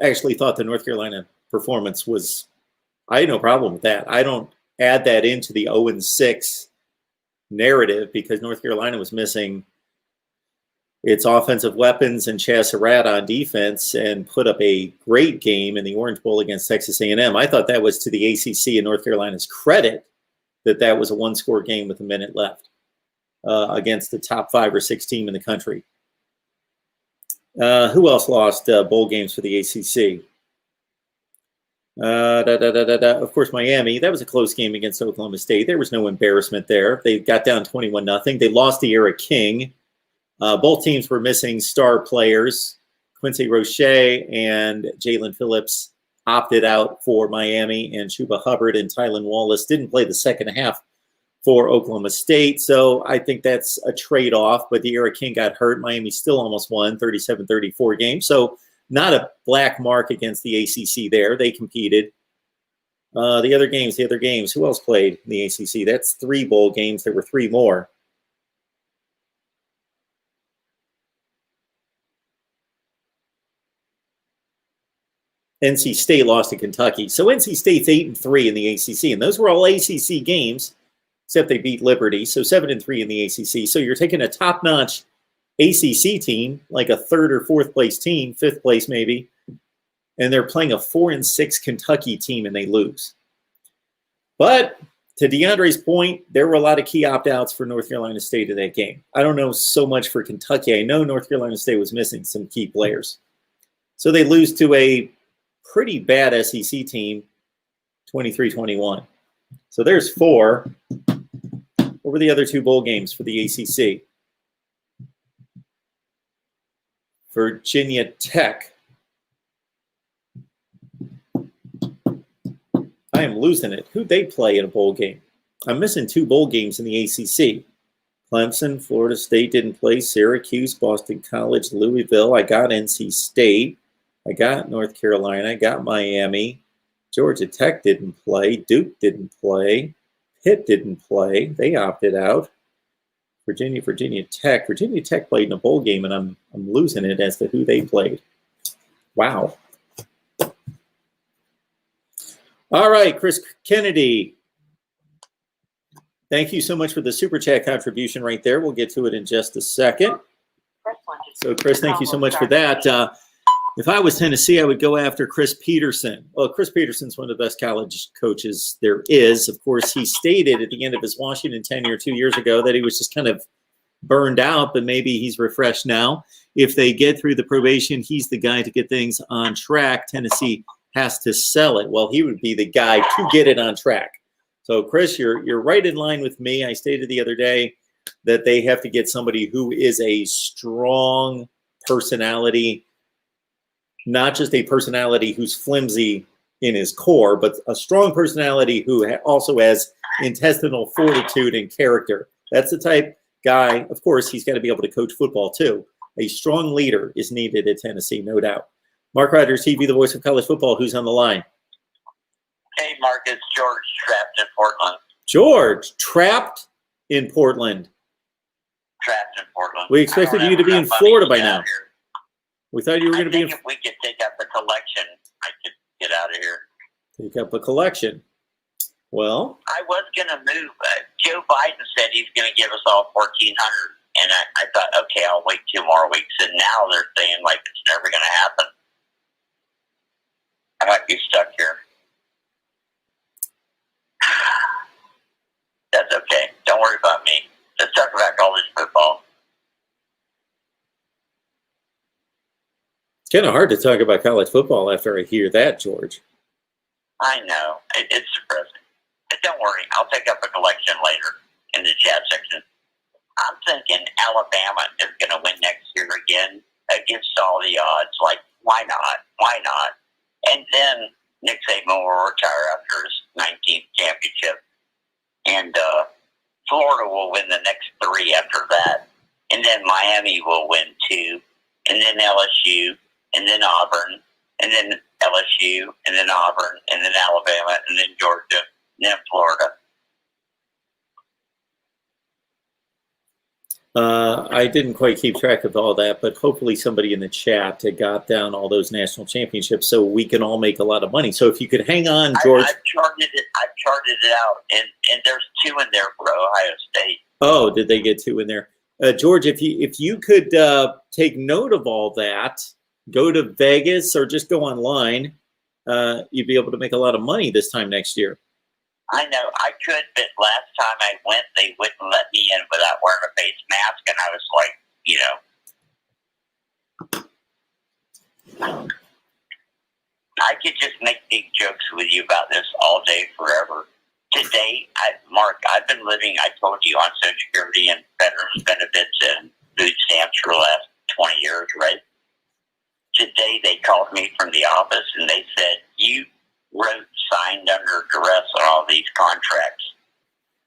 Speaker 1: actually thought the North Carolina performance was, I had no problem with that. I don't add that into the 0-6 narrative because North Carolina was missing its offensive weapons and Chaz Surratt on defense and put up a great game in the Orange Bowl against Texas A&M. I thought that was to the ACC and North Carolina's credit that was a 1-score game with a minute left against the top 5 or 6 team in the country. Who else lost bowl games for the ACC? Of course, Miami. That was a close game against Oklahoma State. There was no embarrassment there. They got down 21-0. They lost to Eric King. Both teams were missing star players. Quincy Roche and Jalen Phillips opted out for Miami, and Chuba Hubbard and Tylan Wallace didn't play the second half for Oklahoma State. So I think that's a trade-off, but the Eric King got hurt. Miami still almost won 37-34 game. So not a black mark against the ACC there. They competed. The other games. Who else played in the ACC? That's 3 bowl games. There were 3 more. NC State lost to Kentucky. So NC State's 8-3 in the ACC, and those were all ACC games, except they beat Liberty. So 7-3 in the ACC. So you're taking a top-notch ACC team, like a third or fourth place team, fifth place maybe, and they're playing a 4-6 Kentucky team and they lose. But to DeAndre's point, there were a lot of key opt-outs for North Carolina State in that game. I don't know so much for Kentucky. I know North Carolina State was missing some key players. So they lose to a pretty bad SEC team, 23-21. So there's 4. What were the other 2 bowl games for the ACC? Virginia Tech. I am losing it. Who'd they play in a bowl game? I'm missing 2 bowl games in the ACC. Clemson, Florida State didn't play. Syracuse, Boston College, Louisville. I got NC State. I got North Carolina. I got Miami. Georgia Tech didn't play. Duke didn't play. Pitt didn't play. They opted out. Virginia Tech. Virginia Tech played in a bowl game, and I'm losing it as to who they played. Wow. All right, Chris Kennedy. Thank you so much for the Super Chat contribution right there. We'll get to it in just a second. So, Chris, thank you so much for that. If I was Tennessee, I would go after Chris Peterson. Well, Chris Peterson's one of the best college coaches there is. Of course, he stated at the end of his Washington tenure 2 years ago that he was just kind of burned out, but maybe he's refreshed now. If they get through the probation, he's the guy to get things on track. Tennessee has to sell it. Well, he would be the guy to get it on track. So, Chris, you're right in line with me. I stated the other day that they have to get somebody who is a strong personality, not just a personality who's flimsy in his core, but a strong personality who also has intestinal fortitude and character. That's the type guy. Of course, he's got to be able to coach football too. A strong leader is needed at Tennessee, no doubt. MarkRogersTV, the voice of college football. Who's on the line?
Speaker 2: Hey, Mark, it's George, trapped in Portland.
Speaker 1: George, trapped in Portland.
Speaker 2: Trapped in Portland.
Speaker 1: We expected you to be in Florida by now. We thought you were going to be in.
Speaker 2: If we could take up the collection, I could get out of here.
Speaker 1: Take up a collection. Well,
Speaker 2: I was going to move. Joe Biden said he's going to give us all $1,400, and I thought, okay, I'll wait 2 more weeks. And now they're saying like it's never going to happen. I might be stuck here. That's okay. Don't worry about me. Let's talk about college football.
Speaker 1: it's kind of hard to talk about college football after I hear that, George.
Speaker 2: I know. It's depressing. But don't worry. I'll take up a collection later in the chat section. I'm thinking Alabama is going to win next year again against all the odds. Like, why not? Why not? And then Nick Saban will retire after his 19th championship. And Florida will win the next 3 after that. And then Miami will win 2. And then LSU. And then Auburn. And then LSU. And then Auburn. And then Alabama. And then Georgia. And then Florida.
Speaker 1: I didn't quite keep track of all that, but hopefully somebody in the chat got down all those national championships so we can all make a lot of money. So if you could hang on, George. I've charted
Speaker 2: it out, and there's 2 in there for Ohio State.
Speaker 1: Oh, did they get 2 in there? George, if you could take note of all that, go to Vegas or just go online, you'd be able to make a lot of money this time next year.
Speaker 2: I know I could, but last time I went, they wouldn't let me in without wearing a face mask, and I was like, I could just make big jokes with you about this all day, forever. Today, Mark, I've been living, I told you, on Social Security and veterans benefits and food stamps for the last 20 years, right? Today, they called me from the office, and they said, you signed under duress on all these contracts.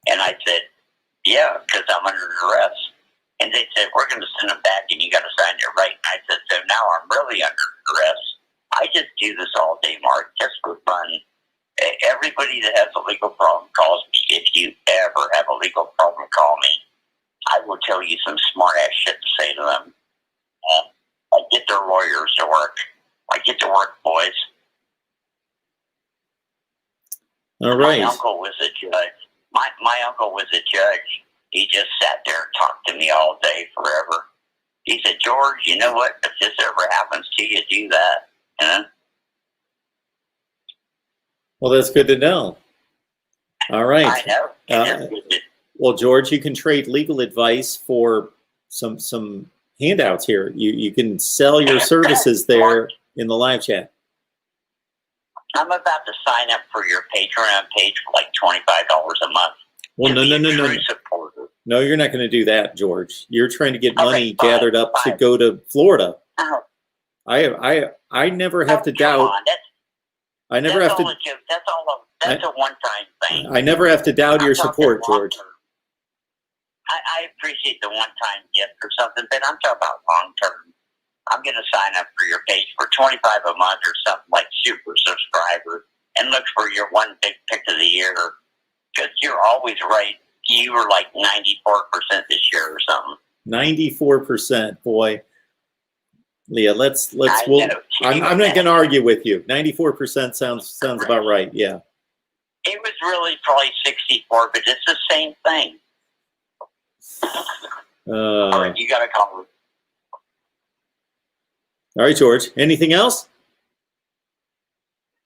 Speaker 2: And I said, yeah, because I'm under duress. And they said, we're going to send them back and you got to sign it right. And I said, so now I'm really under duress. I just do this all day, Mark, just for fun. Everybody that has a legal problem calls me. If you ever have a legal problem, call me. I will tell you some smart-ass shit to say to them. I get their lawyers to work. I get to work, boys.
Speaker 1: All right.
Speaker 4: My uncle was a judge. My uncle was a judge. He just sat there and talked to me all day forever. He said, George, you know what? If this ever happens to you, do that. You know?
Speaker 1: Well, that's good to know. All right.
Speaker 4: I know.
Speaker 1: Well, George, you can trade legal advice for some handouts here. You can sell your services there in the live chat.
Speaker 4: I'm about to sign up for your Patreon page for like $25 a month.
Speaker 1: Well, no. No, you're not going to do that, George. You're trying to get money gathered up to go to Florida.
Speaker 4: Oh.
Speaker 1: I never have to doubt. I never have to.
Speaker 4: That's a one-time thing.
Speaker 1: I never have to doubt your support, George.
Speaker 4: I appreciate the one-time gift or something, but I'm talking about long-term. I'm going to sign up for your page for $25 a month or something like super subscriber and look for your one big pick of the year because you're always right. You were like 94% this year or something.
Speaker 1: 94%, boy. Leah, I'm not going to argue with you. 94% sounds about right. Yeah.
Speaker 4: It was really probably 64, but it's the same thing. All right, you got to call me.
Speaker 1: All right, George. Anything else?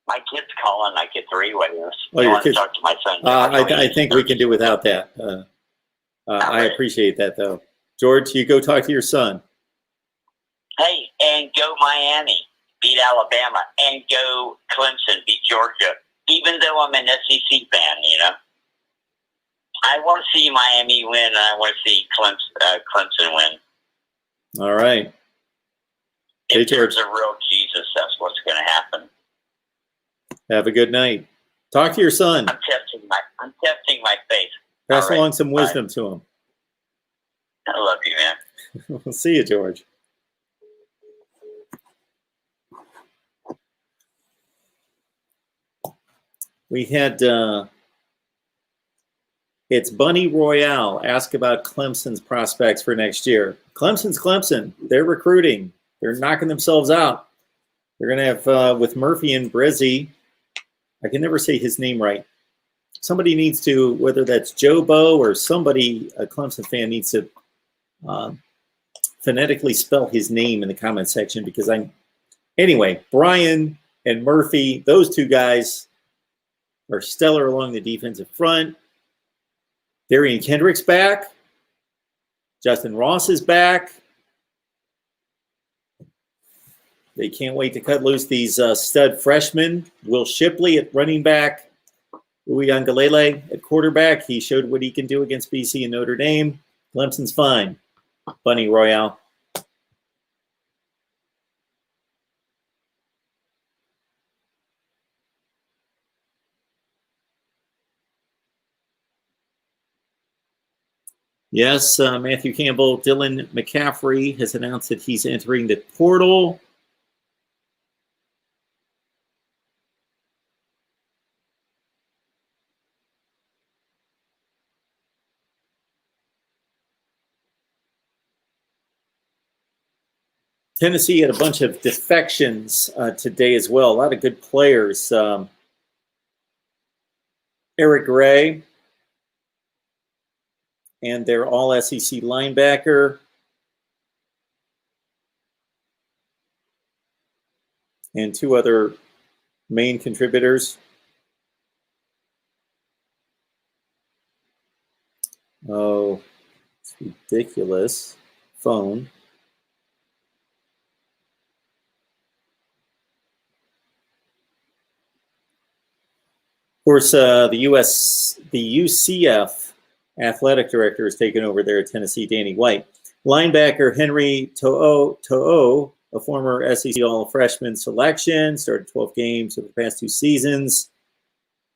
Speaker 4: My kid's calling. I get three-way this.
Speaker 1: Oh, your kids.
Speaker 4: Talk to my son.
Speaker 1: I think we can do without that. I appreciate that, though. George, you go talk to your son.
Speaker 4: Hey, and go Miami, beat Alabama, and go Clemson, beat Georgia. Even though I'm an SEC fan, you know, I want to see Miami win. And I want to see Clemson win.
Speaker 1: All right.
Speaker 4: If there's a real Jesus, that's what's going to happen.
Speaker 1: Have a good night. Talk to your son.
Speaker 4: I'm testing my faith.
Speaker 1: Pass along some wisdom to him.
Speaker 4: I love you, man.
Speaker 1: We'll see you, George. We had it's Bunny Royale ask about Clemson's prospects for next year. Clemson's Clemson. They're recruiting. They're knocking themselves out. They're going to have with Murphy and Brizzi. I can never say his name right. Somebody needs to, whether that's Joe Bo or somebody, a Clemson fan needs to phonetically spell his name in the comment section because anyway, Brian and Murphy, those two guys are stellar along the defensive front. Darian Kendrick's back. Justin Ross is back. They can't wait to cut loose these stud freshmen. Will Shipley at running back. Uiagalelei at quarterback. He showed what he can do against BC and Notre Dame. Clemson's fine. Bunny Royale. Yes, Matthew Campbell, Dylan McCaffrey has announced that he's entering the portal. Tennessee had a bunch of defections today as well. A lot of good players. Eric Gray and their all-SEC linebacker. And two other main contributors. Oh, it's ridiculous. Phone. Of course, the UCF athletic director has taken over there at Tennessee, Danny White. Linebacker Henry To'o, a former SEC All-Freshman selection, started 12 games over the past 2 seasons.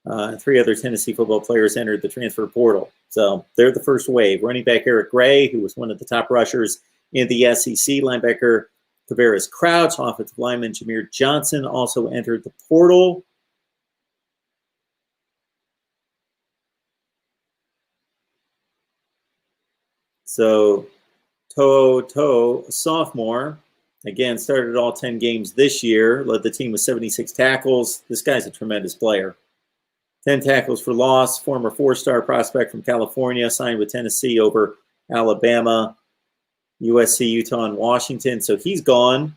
Speaker 1: 3 other Tennessee football players entered the transfer portal. So they're the first wave. Running back Eric Gray, who was one of the top rushers in the SEC. Linebacker Tavares Crouch, offensive lineman Jameer Johnson also entered the portal. So To'o, a sophomore, again, started all 10 games this year, led the team with 76 tackles. This guy's a tremendous player. 10 tackles for loss. Former 4-star prospect from California, signed with Tennessee over Alabama, USC, Utah, and Washington. So he's gone.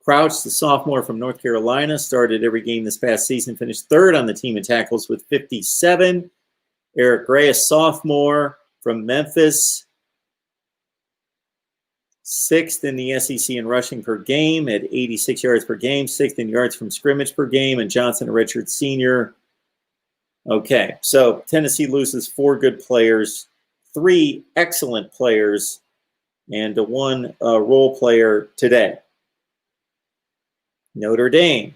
Speaker 1: Crouch, the sophomore from North Carolina, started every game this past season, finished third on the team in tackles with 57. Eric Gray, a sophomore from Memphis, sixth in the SEC in rushing per game at 86 yards per game, sixth in yards from scrimmage per game, and Johnson, a redshirt senior. Okay, so Tennessee loses 4 good players, 3 excellent players, and 1 role player today. Notre Dame.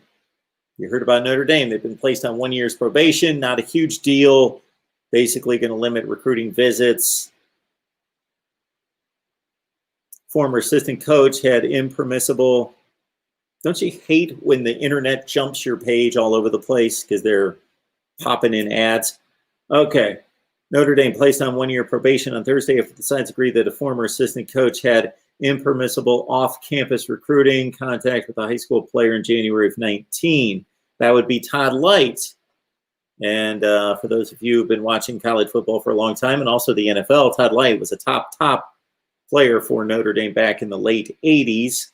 Speaker 1: You heard about Notre Dame. They've been placed on 1 year's probation. Not a huge deal. Basically going to limit recruiting visits. Former assistant coach had impermissible. Don't you hate when the internet jumps your page all over the place because they're popping in ads? Okay. Notre Dame placed on 1 year probation on Thursday after the sides agreed that a former assistant coach had impermissible off-campus recruiting contact with a high school player in January of 19. That would be Todd Light. And for those of you who've been watching college football for a long time and also the NFL, Todd Light was a top player for Notre Dame back in the late 80s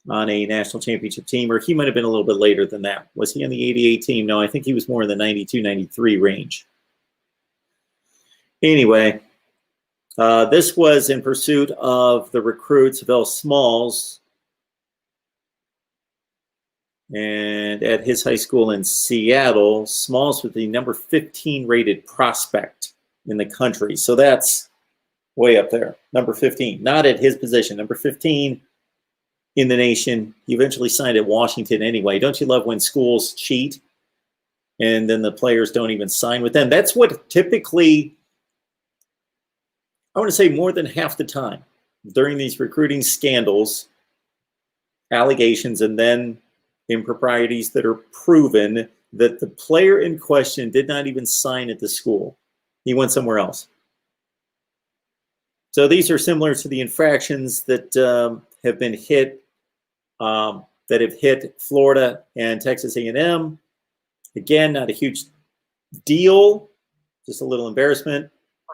Speaker 1: on a national championship team, or he might have been a little bit later than that. Was he on the 88 team? No, I think he was more in the 92, 93 range. Anyway, this was in pursuit of the recruits Vel Smalls, and at his high school in Seattle, Smalls was the number 15 rated prospect in the country. So that's way up there, number 15. Not at his position, number 15 in the nation. He eventually signed at Washington anyway. Don't you love when schools cheat and then the players don't even sign with them? That's what typically, I want to say more than half the time during these recruiting scandals, allegations, and then improprieties that are proven, that the player in question did not even sign at the school. He went somewhere else. So these are similar to the infractions that have been hit, that have hit Florida and Texas A&M. Again, not a huge deal, just a little embarrassment.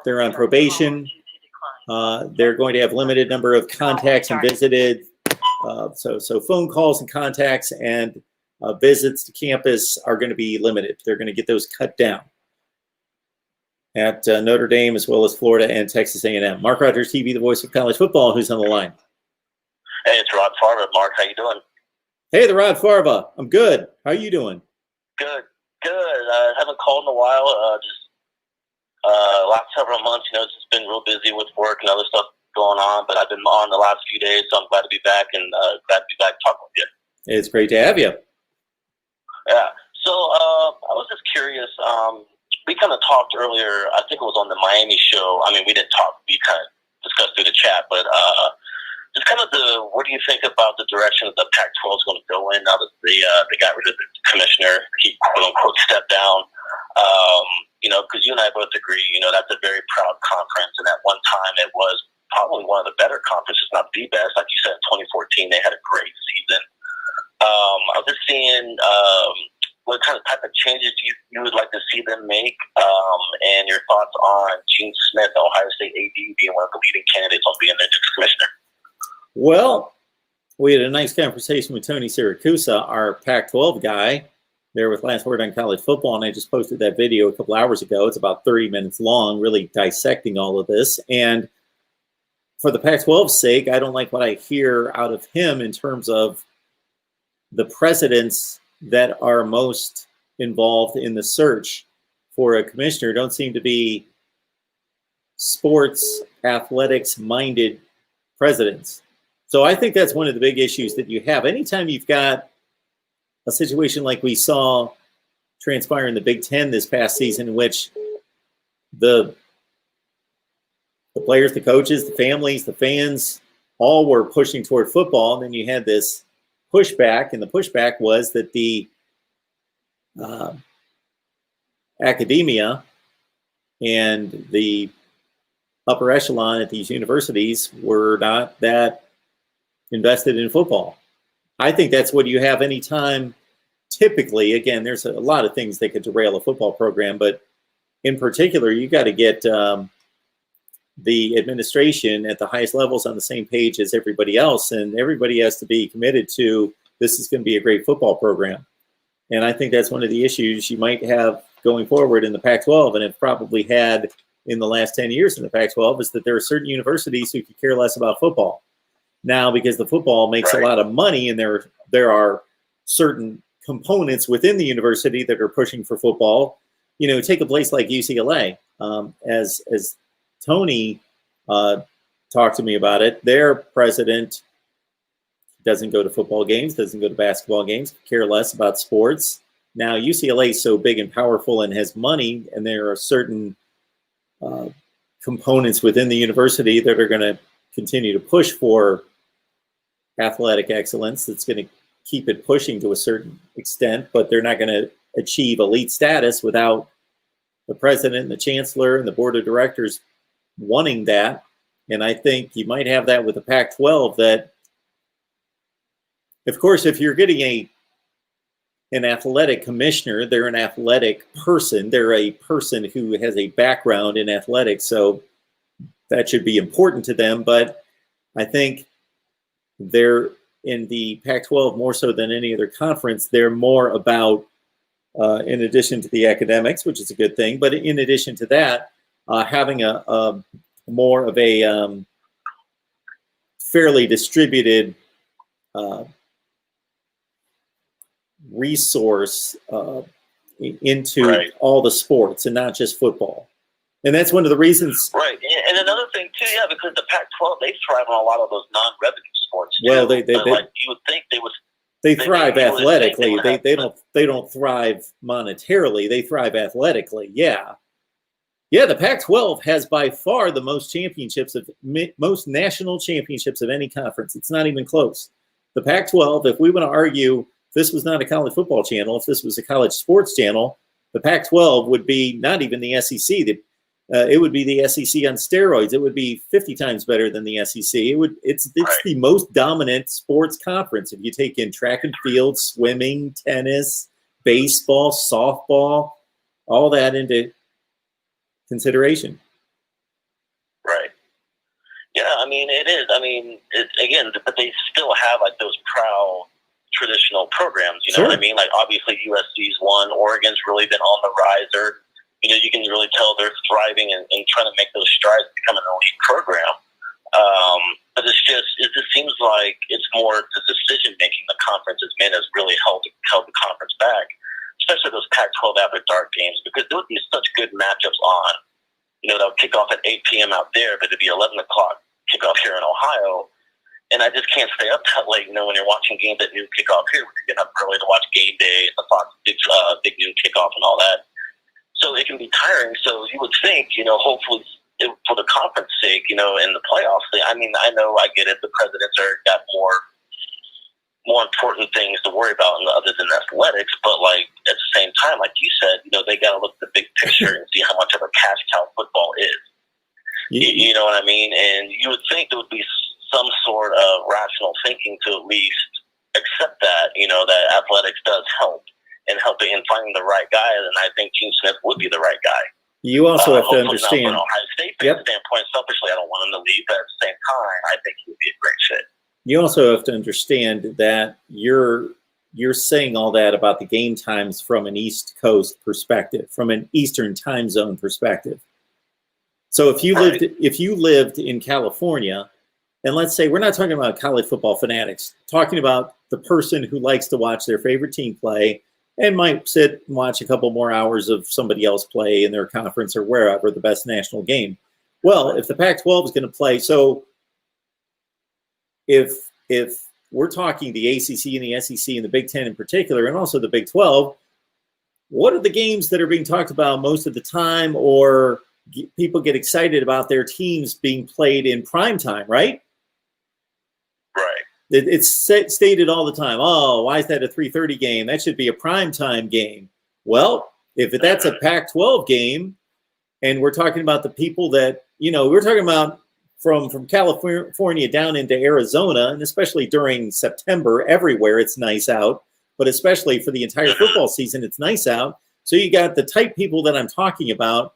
Speaker 1: They're on probation. They're going to have limited number of contacts and visited. So phone calls and contacts and visits to campus are going to be limited. They're going to get those cut down at Notre Dame as well as Florida and Texas A&M. Mark Rogers TV, the voice of college football. Who's on the line?
Speaker 5: Hey, it's Rod Farva. Mark, how you doing?
Speaker 1: Hey, the Rod Farva. I'm good. How are you doing?
Speaker 5: Good. Haven't called in a while. Last several months, it's just been real busy with work and other stuff going on, but I've been on the last few days, so I'm glad to be back and glad to be back talking with you.
Speaker 1: It's great to have you.
Speaker 5: Yeah. So I was just curious. We kind of talked earlier, I think it was on the Miami show. I mean, we didn't talk. We kind of discussed through the chat, but just kind of what do you think about the direction that the Pac-12 is going to go in now that they got rid of the commissioner? He, quote unquote, stepped down. Because you and I both agree, that's a very proud conference. And at one time, it was probably one of the better conferences, not the best. Like you said, in 2014, they had a great season. I was just seeing what kind of type of changes you would like to see them make, and your thoughts on Gene Smith, Ohio State AD, being one of the leading candidates on being the next commissioner.
Speaker 1: Well, we had a nice conversation with Tony Siracusa, our Pac-12 guy, there with Last Word on College Football, and I just posted that video a couple hours ago. It's about 30 minutes long, really dissecting all of this. And for the Pac-12's sake, I don't like what I hear out of him in terms of the presidents that are most involved in the search for a commissioner don't seem to be sports, athletics-minded presidents. So I think that's one of the big issues that you have. Anytime you've got a situation like we saw transpire in the Big Ten this past season, in which the players, the coaches, the families, the fans, all were pushing toward football, and then you had this pushback, and the pushback was that the academia and the upper echelon at these universities were not that invested in football. I think that's what you have anytime typically, again, there's a lot of things that could derail a football program, but in particular, you got to get the administration at the highest levels on the same page as everybody else, and everybody has to be committed to this is going to be a great football program. And I think that's one of the issues you might have going forward in the Pac-12, and have probably had in the last 10 years in the Pac-12, is that there are certain universities who could care less about football. Now, because the football makes a lot of money, and there are certain components within the university that are pushing for football. You know, take a place like UCLA. As Tony talked to me about it, their president doesn't go to football games, doesn't go to basketball games, care less about sports. Now, UCLA is so big and powerful and has money, and there are certain components within the university that are going to continue to push for athletic excellence. That's going to keep it pushing to a certain extent, but they're not going to achieve elite status without the president and the chancellor and the board of directors wanting that. And I think you might have that with the Pac-12, that, of course, if you're getting an athletic commissioner, they're an athletic person. They're a person who has a background in athletics, so that should be important to them. But I think they're in the Pac-12 more so than any other conference. They're more about, in addition to the academics, which is a good thing, but in addition to that, having a more of a fairly distributed resource into all the sports and not just football. And that's one of the reasons.
Speaker 5: Right. And another thing too, because the Pac-12, they thrive on a lot of those non-revenue sports.
Speaker 1: Well,
Speaker 5: like you would think they would.
Speaker 1: They thrive athletically. They don't thrive monetarily. They thrive athletically. Yeah. The Pac-12 has by far the most most national championships of any conference. It's not even close. The Pac-12, if we want to argue this was not a college football channel, if this was a college sports channel, the Pac-12 would be not even the SEC. It would be the SEC on steroids. It would be 50 times better than the SEC. It's the most dominant sports conference. If you take in track and field, swimming, tennis, baseball, softball, all that into consideration.
Speaker 5: Right. Yeah, I mean, it is. I mean, again, but they still have like those proud traditional programs, you know what I mean? Like obviously USC's one, Oregon's really been on the rise. You can really tell they're thriving and trying to make those strides to become an elite program. But it just seems like it's more the decision making the conference has made has really held the conference back, especially those Pac-12 after dark games, because there would be such good matchups on. They'll kick off at 8 p.m. out there, but it'd be 11 o'clock kickoff here in Ohio. And I just can't stay up that late, when you're watching games at noon kickoff here. We can get up early to watch game day, the Fox big noon kickoff and all that. So it can be tiring. So you would think, hopefully for the conference sake, in the playoffs, I mean, I know I get it. The presidents got more important things to worry about other than athletics. But like at the same time, like you said, they got to look at the big picture and see how much of a cash cow football is. You know what I mean? And you would think there would be some sort of rational thinking to at least accept that, that athletics does help and helping in finding the right guy. And I think Gene Smith would be the right guy.
Speaker 1: You also have to understand.
Speaker 5: From an Ohio State standpoint, selfishly, I don't want him to leave, but at the same time, I think he would be a great fit.
Speaker 1: You also have to understand that you're saying all that about the game times from an East Coast perspective, from an Eastern time zone perspective. So if you lived in California, and let's say we're not talking about college football fanatics, talking about the person who likes to watch their favorite team play and might sit and watch a couple more hours of somebody else play in their conference or wherever, the best national game. Well, if the Pac-12 is going to play, so if we're talking the ACC and the SEC and the Big Ten in particular, and also the Big 12, what are the games that are being talked about most of the time, or people get excited about their teams being played in prime time, right?
Speaker 5: Right.
Speaker 1: It's stated all the time. Oh, why is that a 3:30 game? That should be a primetime game. Well, if that's a Pac-12 game, and we're talking about the people that, we're talking about from California down into Arizona, and especially during September, everywhere it's nice out. but especially for the entire football season, it's nice out. So you got the type people that I'm talking about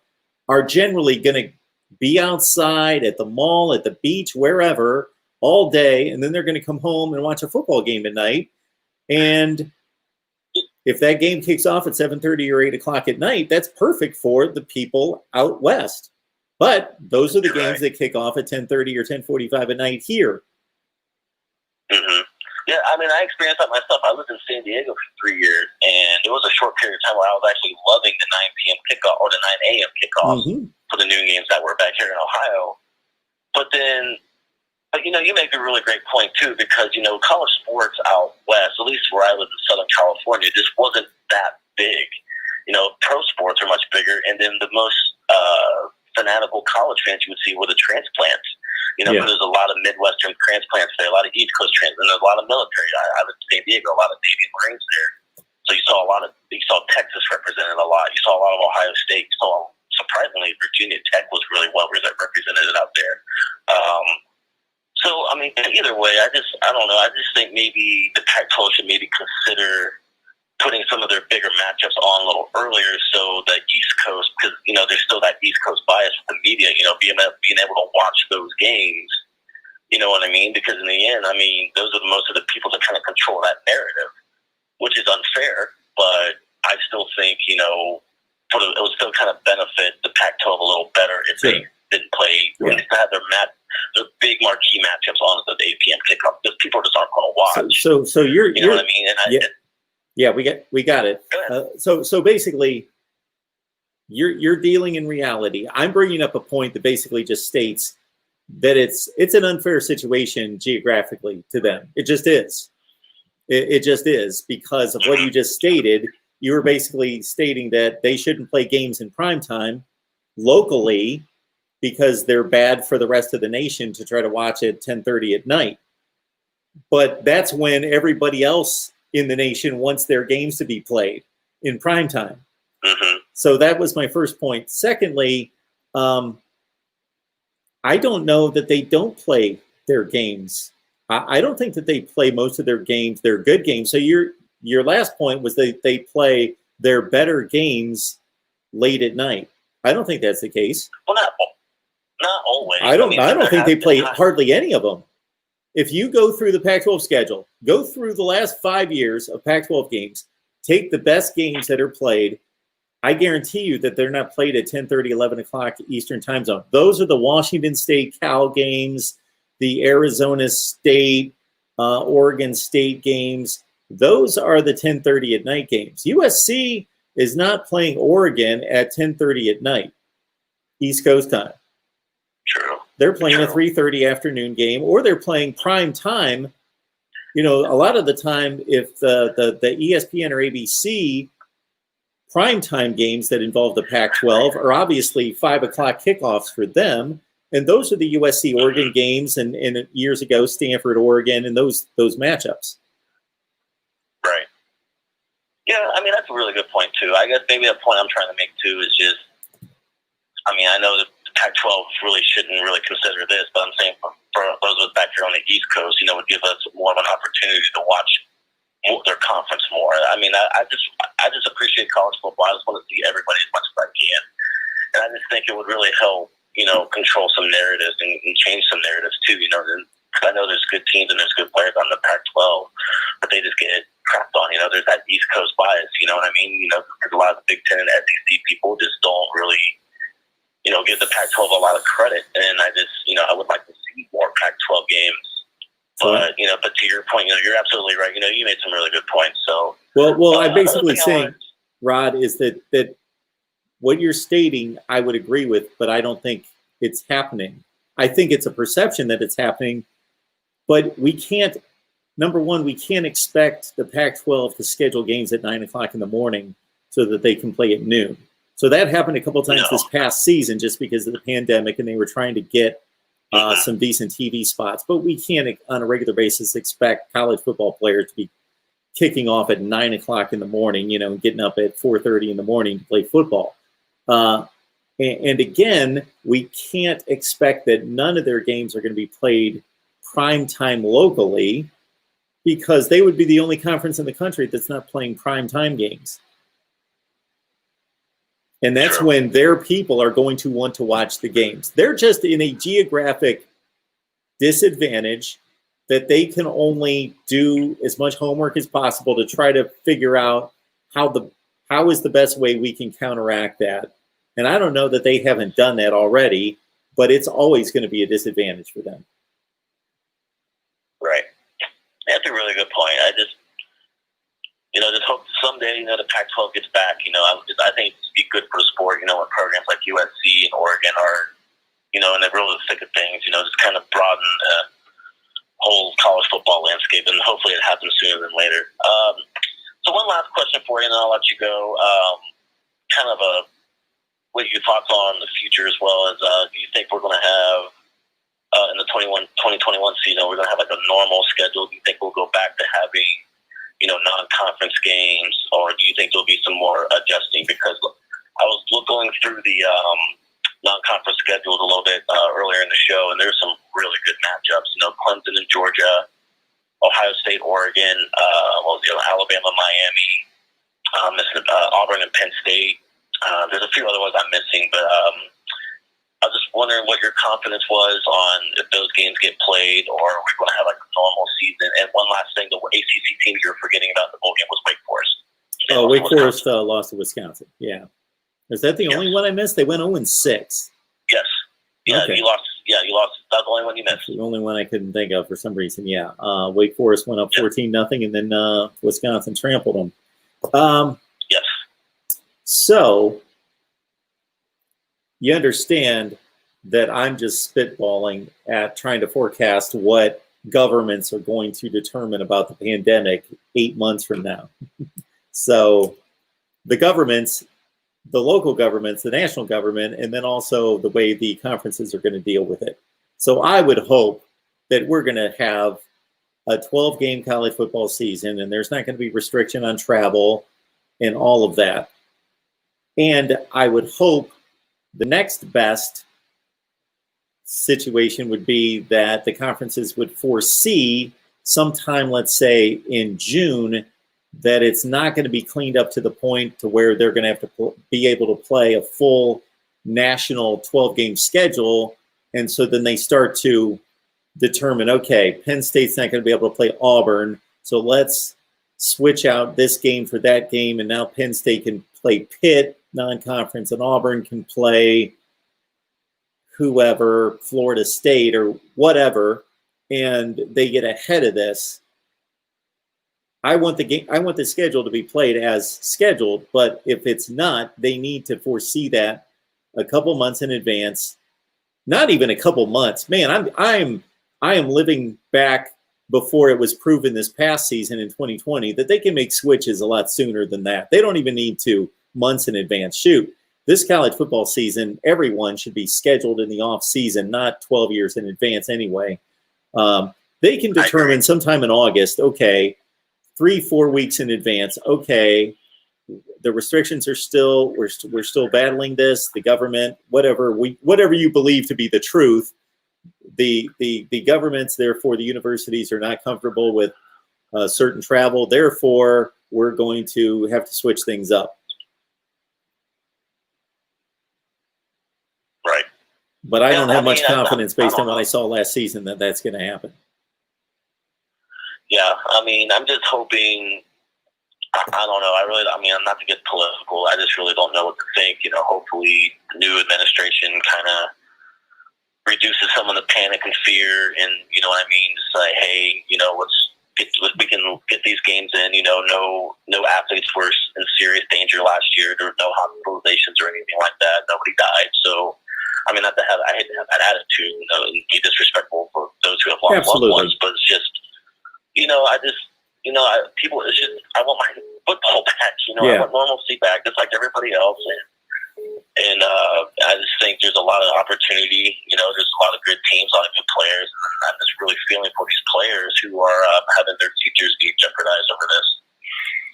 Speaker 1: are generally going to be outside at the mall, at the beach, wherever, all day, and then they're going to come home and watch a football game at night. And if that game kicks off at 7:30 or 8 o'clock at night, that's perfect for the people out west. But those are the games that kick off at 10:30 or 10:45 at night here.
Speaker 5: Mm-hmm. Yeah, I mean, I experienced that myself. I lived in San Diego for 3 years, and there was a short period of time where I was actually loving the 9 p.m. kickoff or the 9 a.m. kickoff for the noon games that were back here in Ohio. But you make a really great point, too, because, college sports out west, at least where I live in Southern California, just wasn't that big. Pro sports are much bigger, and then the most fanatical college fans you would see were the transplants. There's a lot of Midwestern transplants there, a lot of East Coast transplants, and there's a lot of military. I live in San Diego, a lot of Navy and Marines there. So you saw Texas represented a lot. You saw a lot of Ohio State. You saw, surprisingly, Virginia Tech was really well represented out there. So, I mean, either way, I don't know. I just think maybe the Pac-12 should maybe consider putting some of their bigger matchups on a little earlier, so the East Coast, because there's still that East Coast bias with the media, being able to watch those games. You know what I mean? Because in the end, I mean, those are most of the people that kind of control that narrative, which is unfair. But I still think it would still kind of benefit the Pac-12 a little better if they didn't play. At least have their big marquee matchups on the 8 p.m. kickoff, because people just aren't going to watch.
Speaker 1: So you're
Speaker 5: you know what I mean? And
Speaker 1: yeah, we got it. So basically, you're dealing in reality. I'm bringing up a point that basically just states that it's an unfair situation geographically to them. It just is. It just is, because of what you just stated. You were basically stating that they shouldn't play games in prime time locally because they're bad for the rest of the nation to try to watch at 10:30 at night. But that's when everybody else in the nation wants their games to be played in prime time. So that was my first point. Secondly, I don't know that they don't play their games. I don't think that they play most of their games, their good games. So your last point was they play their better games late at night. I don't think that's the case.
Speaker 5: Well, not always.
Speaker 1: I don't think they play hardly any of them. If you go through the Pac-12 schedule, go through the last 5 years of Pac-12 games, take the best games that are played, I guarantee you that they're not played at 10:30, 11 o'clock Eastern time zone. Those are the Washington State Cal games, the Arizona State, Oregon State games. Those are the 10:30 at night games. USC is not playing Oregon at 10:30 at night, East Coast time.
Speaker 5: True.
Speaker 1: They're playing a 3:30 afternoon game, or they're playing prime time. A lot of the time, if the ESPN or ABC primetime games that involve the Pac-12 are obviously 5 o'clock kickoffs for them, and those are the USC Oregon games, and years ago Stanford Oregon, and those matchups.
Speaker 5: Right. Yeah, I mean, that's a really good point too. I guess maybe the point I'm trying to make too is just, I mean, I know that the Pac-12 really shouldn't really consider this, but I'm saying for those of us back here on the East Coast, would give us more of an opportunity to watch their conference more. I mean, I just appreciate college football. I just want to see everybody as much as I can, and I just think it would really help, control some narratives and change some narratives too. Because I know there's good teams and there's good players on the Pac-12, but they just get crapped on. There's that East Coast bias. You know what I mean? Because a lot of the Big Ten and SEC people just don't really, give the Pac-12 a lot of credit. And I just, I would like to see more Pac-12 games. But, but to your point, you're absolutely right. You made some really good points. So,
Speaker 1: well, I'm basically saying, Rod, is that what you're stating, I would agree with, but I don't think it's happening. I think it's a perception that it's happening, but we can't. Number one, we can't expect the Pac-12 to schedule games at 9 o'clock in the morning so that they can play at noon. So that happened a couple of times this past season, just because of the pandemic, and they were trying to get some decent TV spots. But we can't, on a regular basis, expect college football players to be kicking off at 9 o'clock in the morning, and getting up at 4:30 in the morning to play football. And again, we can't expect that none of their games are going to be played prime time locally, because they would be the only conference in the country that's not playing prime time games. And that's
Speaker 5: Sure.
Speaker 1: when their people are going to want to watch the games. They're just in a geographic disadvantage that they can only do as much homework as possible to try to figure out how is the best way we can counteract that. And I don't know that they haven't done that already, but it's always going to be a disadvantage for them.
Speaker 5: Right. That's a really good point. I just hope someday, the Pac-12 gets back. I think it'd be good for the sport, when programs like USC and Oregon are, in the real thick of things, just kind of broaden the whole college football landscape, and hopefully it happens sooner than later. So one last question for you, and then I'll let you go. What your thoughts on the future, as well as do you think we're going to have in the 2021 season, we're going to have like a normal schedule? Do you think we'll go back to having, non-conference games, or do you think there'll be some more adjusting? Because I was going through the non-conference schedules a little bit earlier in the show, and there's some really good matchups. Clemson and Georgia, Ohio State, Oregon, Alabama, Miami, Auburn and Penn State. There's a few other ones I'm missing, but I was just wondering what your confidence was on if those games get played, or are we going to have like a normal season? And one last thing, the ACC team you're forgetting about the bowl game was Wake Forest.
Speaker 1: Wake Forest lost to Wisconsin. Yeah. Is that the only one I missed? They went 0-6.
Speaker 5: Yes. Yeah,
Speaker 1: okay.
Speaker 5: you lost. Yeah, you lost. That's the only one you missed.
Speaker 1: That's the only one I couldn't think of for some reason. Yeah. Wake Forest went up 14-0, and then Wisconsin trampled them.
Speaker 5: Yes.
Speaker 1: So you understand that I'm just spitballing at trying to forecast what governments are going to determine about the pandemic 8 months from now. So the governments, the local governments, the national government, and then also the way the conferences are going to deal with it. So I would hope that we're going to have a 12-game college football season, and there's not going to be restriction on travel and all of that. And I would hope the next best situation would be that the conferences would foresee sometime, let's say in June, that it's not going to be cleaned up to the point to where they're going to have to be able to play a full national 12-game schedule. And so then they start to determine, okay, Penn State's not going to be able to play Auburn, so let's switch out this game for that game, and now Penn State can play Pitt, non-conference, and Auburn can play whoever, Florida State or whatever, and they get ahead of this. I want the schedule to be played as scheduled, but if it's not, they need to foresee that a couple months in advance. Not even a couple months. Man, I am living back before it was proven this past season in 2020 that they can make switches a lot sooner than that. They don't even need to months in advance. Shoot, this college football season, everyone should be scheduled in the off season, not 12 years in advance anyway. They can determine sometime in August, okay, 3-4 weeks in advance, okay, the restrictions are still, we're still battling this, the government, whatever you believe to be the truth, the governments, therefore the universities are not comfortable with certain travel, therefore we're going to have to switch things up.
Speaker 5: Right.
Speaker 1: But I don't have much confidence based on what I saw last season that that's going to happen.
Speaker 5: Yeah, I'm just hoping. I don't know. I'm not to get political. I just really don't know what to think. Hopefully the new administration kind of reduces some of the panic and fear, and to say, hey, we can get these games in. No athletes were in serious danger last year. There were no hospitalizations or anything like that. Nobody died. So, I hate to have that attitude, and be disrespectful for those who have lost loved ones. But it's just, I want my football back. I want normalcy back, just like everybody else. And I just think there's a lot of opportunity. There's a lot of good teams, a lot of good players. And I'm just really feeling for these players who are having their futures being jeopardized over this.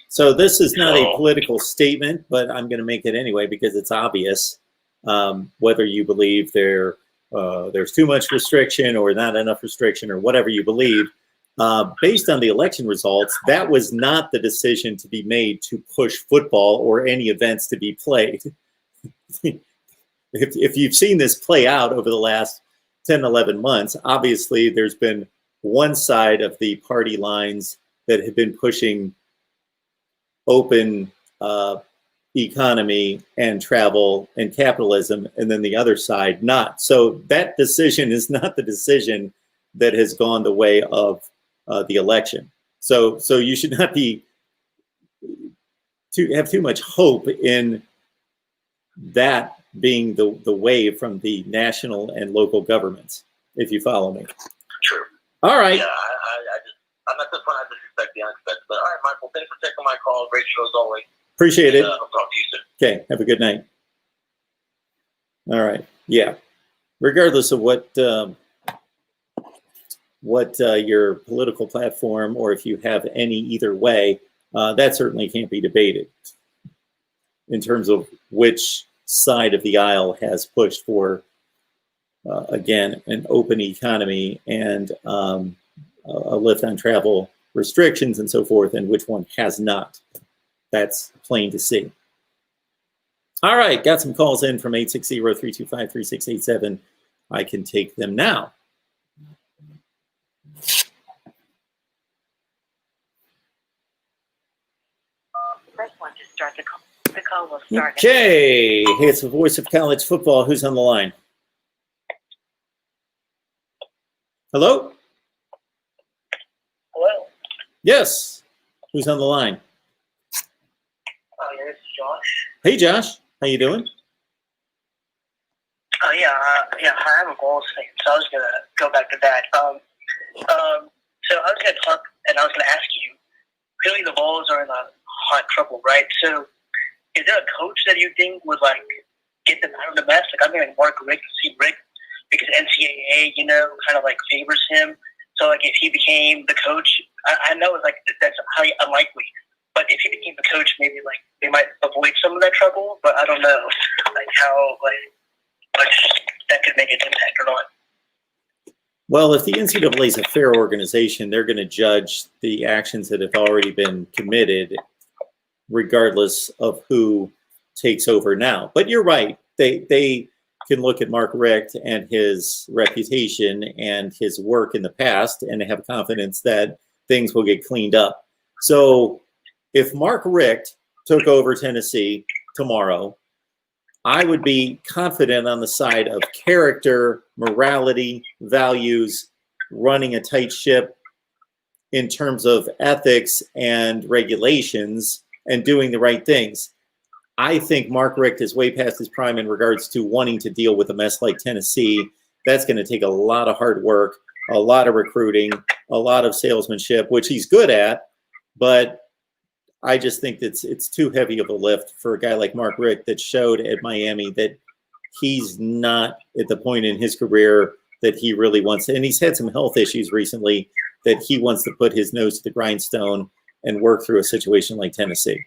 Speaker 1: So this is not a political statement, but I'm going to make it anyway because it's obvious. Whether you believe there's too much restriction or not enough restriction or whatever you believe, based on the election results, that was not the decision to be made to push football or any events to be played. If you've seen this play out over the last 10, 11 months, obviously there's been one side of the party lines that have been pushing open economy and travel and capitalism, and then the other side not. So that decision is not the decision that has gone the way of the election. So you should not be have too much hope in that being the way from the national and local governments, if you follow me.
Speaker 5: True.
Speaker 1: All right.
Speaker 5: Yeah, I'm not surprised to expect the unexpected. But all right, Michael, thanks for taking my call. Great show as always.
Speaker 1: Appreciate it.
Speaker 5: I'll talk to you soon.
Speaker 1: Okay, have a good night. All right. Yeah. Regardless of what your political platform, or if you have any either way, that certainly can't be debated in terms of which side of the aisle has pushed for, again, an open economy and a lift on travel restrictions and so forth, and which one has not. That's plain to see. All right, got some calls in from 860-325-3687. I can take them now.
Speaker 3: Press 1 to start the call. The call will start.
Speaker 1: Okay, hey, it's the voice of college football. Who's on the line? Hello?
Speaker 6: Hello.
Speaker 1: Yes. Who's on the line?
Speaker 6: Oh, yeah, this is Josh.
Speaker 1: Hey, Josh. How you doing?
Speaker 6: Oh, yeah, I have a Bulls thing, so I was going to go back to that. So I was going to talk, and I was going to ask you, clearly the Bulls are in a hot trouble, right? So is there a coach that you think would, like, get them out of the mess? Like, I'm going to Mark Rick, because NCAA, kind of, like, favors him. So, like, if he became the coach, I know it's, like, that's highly unlikely. But if he became the coach, maybe, like, they might avoid some of that trouble. But I don't know, like, how, like that could make an impact or not.
Speaker 1: Well, if the NCAA is a fair organization, they're going to judge the actions that have already been committed, regardless of who takes over now. But you're right. They can look at Mark Richt and his reputation and his work in the past and have confidence that things will get cleaned up. So if Mark Richt took over Tennessee tomorrow, I would be confident on the side of character, morality, values, running a tight ship in terms of ethics and regulations and doing the right things. I think Mark Richt is way past his prime in regards to wanting to deal with a mess like Tennessee. That's going to take a lot of hard work, a lot of recruiting, a lot of salesmanship, which he's good at, but I just think it's too heavy of a lift for a guy like Mark Richt that showed at Miami that he's not at the point in his career that he really wants. And he's had some health issues recently that he wants to put his nose to the grindstone and work through a situation like Tennessee.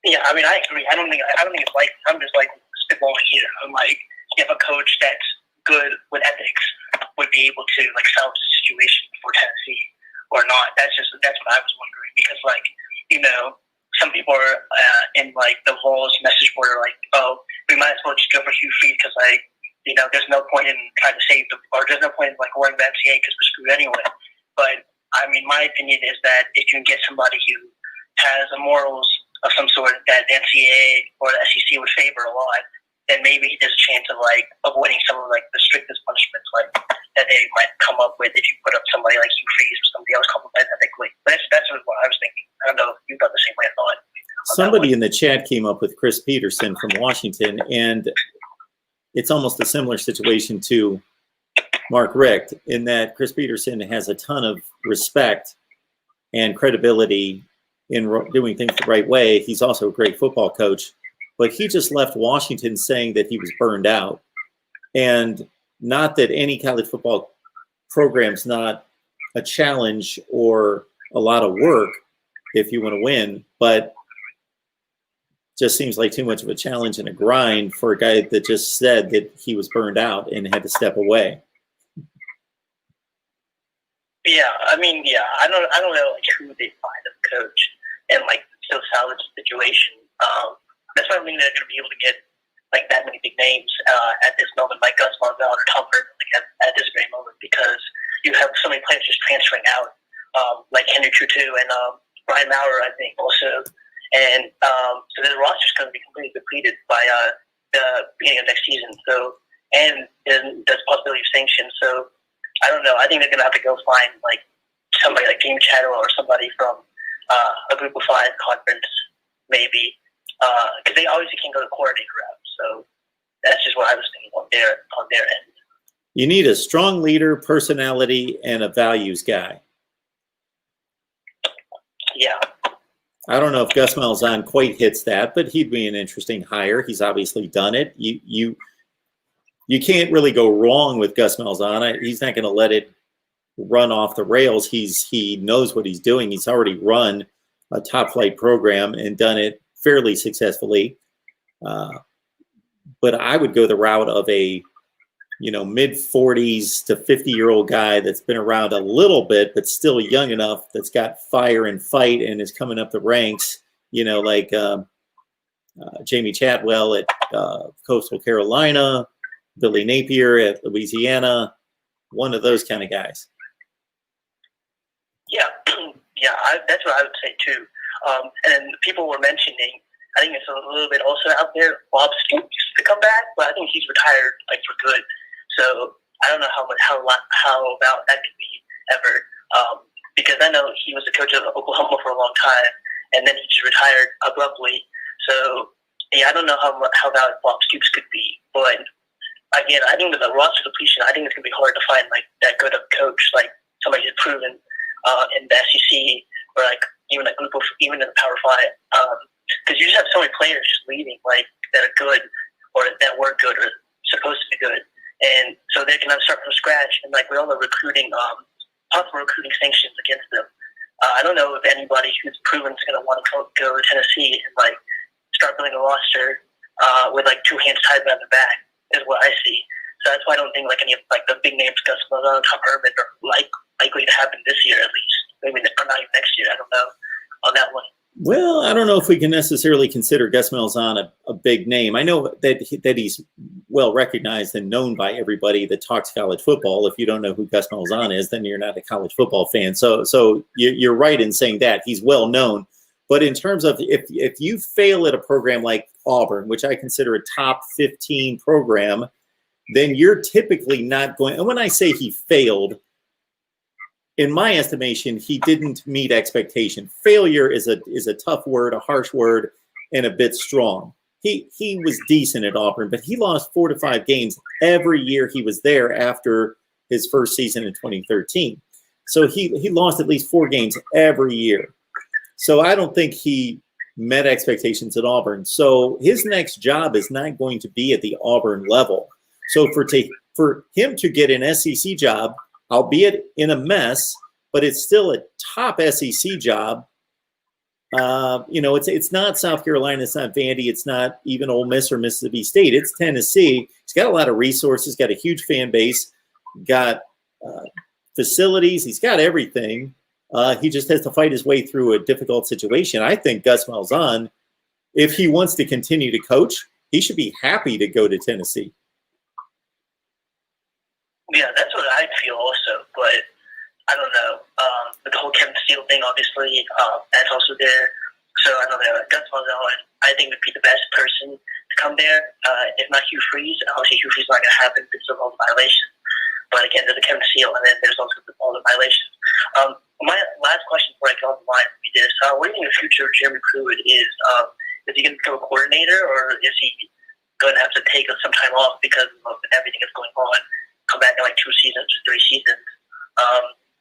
Speaker 6: Yeah, I mean, I agree. I don't think it's like, I'm just like spitballing here. I'm like, if a coach that's good with ethics would be able to like salvage the situation for Tennessee or not. That's what I was wondering, because like, some people are in like the Vols message board are like, oh, we might as well just go for Hugh Freeze because like, there's no point in trying to save or there's no point in like worrying about NCAA because we're screwed anyway. But I mean, my opinion is that if you can get somebody who has the morals of some sort that the NCAA or the SEC would favor a lot, then maybe there's a chance of like avoiding some of like the strictest punishments like that they might come up with if you put up somebody like Hugh Freeze or somebody else ethically. But that's what I was thinking. I don't know if you got the same way I thought.
Speaker 1: Somebody in the chat came up with Chris Peterson from Washington, and it's almost a similar situation to Mark Richt in that Chris Peterson has a ton of respect and credibility in doing things the right way. He's also a great football coach, but he just left Washington saying that he was burned out. And not that any college football program's not a challenge or a lot of work if you want to win, but just seems like too much of a challenge and a grind for a guy that just said that he was burned out and had to step away.
Speaker 6: Yeah, I mean, yeah, I don't know like who they find as a coach and like still salvage the situation. That's why I think they're going to be able to get like that many big names at this moment, like Gus Malzahn or Tom Pruitt, like at this very moment, because you have so many players just transferring out, like Henry Tutu and Brian Maurer, I think also, and so the roster's going to be completely depleted by the beginning of next season. So, and there's possibility of sanctions. So. I don't know. I think they're going to have to go find like somebody like James Chadwell or somebody from a Group of Five conference, maybe, because they obviously can't go the coordinator route. So that's just what I was thinking on their end.
Speaker 1: You need a strong leader, personality, and a values guy.
Speaker 6: Yeah.
Speaker 1: I don't know if Gus Malzahn quite hits that, but he'd be an interesting hire. He's obviously done it. You can't really go wrong with Gus Malzahn. He's not going to let it run off the rails. He knows what he's doing. He's already run a top flight program and done it fairly successfully. But I would go the route of a mid 40s to 50-year-old guy that's been around a little bit, but still young enough, that's got fire and fight and is coming up the ranks. Like Jamie Chadwell at Coastal Carolina. Billy Napier at Louisiana, one of those kind of guys.
Speaker 6: Yeah, yeah, that's what I would say too. And people were mentioning, I think it's a little bit also out there, Bob Stoops to come back, but I think he's retired like for good. So I don't know how about that could be ever, because I know he was the coach of Oklahoma for a long time, and then he just retired abruptly. So yeah, I don't know how about Bob Stoops could be, but. Again, I think with the roster depletion, I think it's going to be hard to find like that good of a coach, like somebody who's proven in the SEC or like even in the Power Five, because you just have so many players just leaving like that are good or that were good or supposed to be good, and so they're going to start from scratch. And like with all the recruiting, possible recruiting sanctions against them, I don't know if anybody who's proven is going to want to go to Tennessee and like start building a roster with like two hands tied behind their back. Is what I see. So that's why I don't think like any of like the big names, Gus Malzahn, Tom Herman, are likely to happen this year at least. Maybe or not even next year. I don't know on that one.
Speaker 1: Well, I don't know if we can necessarily consider Gus Malzahn a big name. I know that he's well recognized and known by everybody that talks college football. If you don't know who Gus Malzahn is, then you're not a college football fan. So you're right in saying that he's well known. But in terms of if you fail at a program like Auburn, which I consider a top 15 program, then you're typically not going. And when I say he failed, in my estimation, he didn't meet expectation. Failure is a tough word, a harsh word, and a bit strong. He was decent at Auburn, but he lost 4 to 5 games every year he was there after his first season in 2013. So he lost at least 4 games every year. So I don't think he met expectations at Auburn. So his next job is not going to be at the Auburn level. So for him to get an SEC job, albeit in a mess, but it's still a top SEC job. It's not South Carolina, it's not Vandy, it's not even Ole Miss or Mississippi State. It's Tennessee. He's got a lot of resources, got a huge fan base, got facilities, he's got everything. He just has to fight his way through a difficult situation. I think Gus Malzahn, if he wants to continue to coach, he should be happy to go to Tennessee.
Speaker 6: Yeah, that's what I feel also, but I don't know. The whole Kevin Steele thing, obviously, that's also there. So I don't know. Gus Malzahn, I think, would be the best person to come there. If not Hugh Freeze, obviously Hugh Freeze is not going to happen because of all the violations. But again, there's a Kevin Steele, and then there's also all the violations. My last question before I go on the line would be this. What do you think the future of Jeremy Pruitt is? Is he going to become a coordinator, or is he going to have to take some time off because of everything that's going on? Come back in like 2 seasons or 3 seasons?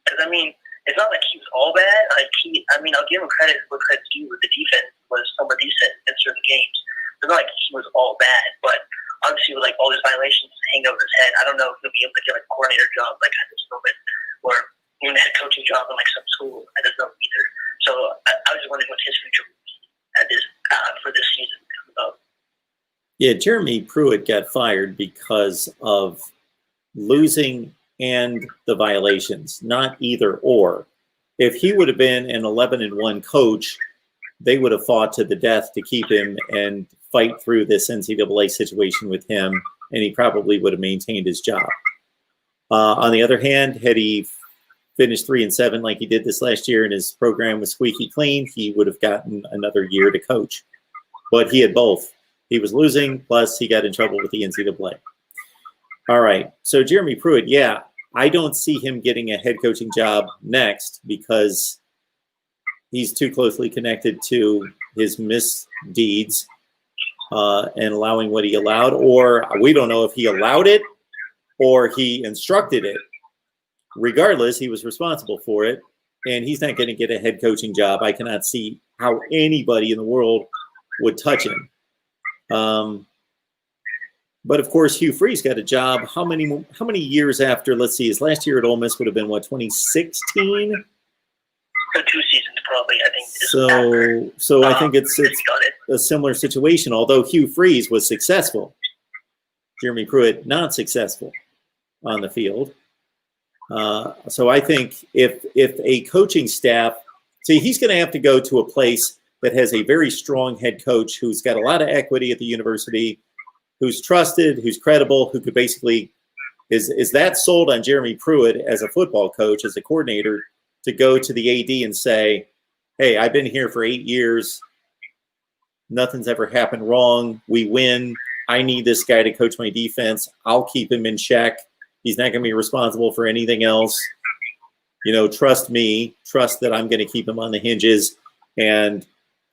Speaker 6: Because, I mean, it's not like he was all bad. I'll give him credit where credit's due. The defense was somewhat decent in certain games. It's not like he was all bad, but obviously with like all these violations hanging over his head, I don't know if he'll be able to get like a coordinator job like at this moment, or even a head coaching job in like some school. I don't know either. So I was just wondering what his future would be at this for this season coming up.
Speaker 1: Yeah, Jeremy Pruitt got fired because of losing and the violations, not either or. If he would have been an 11-1 coach, they would have fought to the death to keep him and fight through this NCAA situation with him, and he probably would have maintained his job. On the other hand, had he finished 3-7 like he did this last year and his program was squeaky clean, he would have gotten another year to coach. But he had both. He was losing, plus he got in trouble with the NCAA. All right, so Jeremy Pruitt, yeah, I don't see him getting a head coaching job next because he's too closely connected to his misdeeds and allowing what he allowed, or we don't know if he allowed it or he instructed it. Regardless, he was responsible for it, and he's not going to get a head coaching job. I cannot see how anybody in the world would touch him. But of course, Hugh Freeze got a job. How many years after? Let's see. His last year at Ole Miss would have been what, 2016?
Speaker 6: So 2 seasons probably, I think.
Speaker 1: So I think it's a similar situation. Although Hugh Freeze was successful, Jeremy Pruitt not successful on the field. So I think if a coaching staff, see, he's going to have to go to a place that has a very strong head coach who's got a lot of equity at the university, who's trusted, who's credible, who could basically is that sold on Jeremy Pruitt as a football coach, as a coordinator, to go to the AD and say, hey, I've been here for 8 years. Nothing's ever happened wrong. We win. I need this guy to coach my defense. I'll keep him in check. He's not going to be responsible for anything else. Trust me. Trust that I'm going to keep him on the hinges. And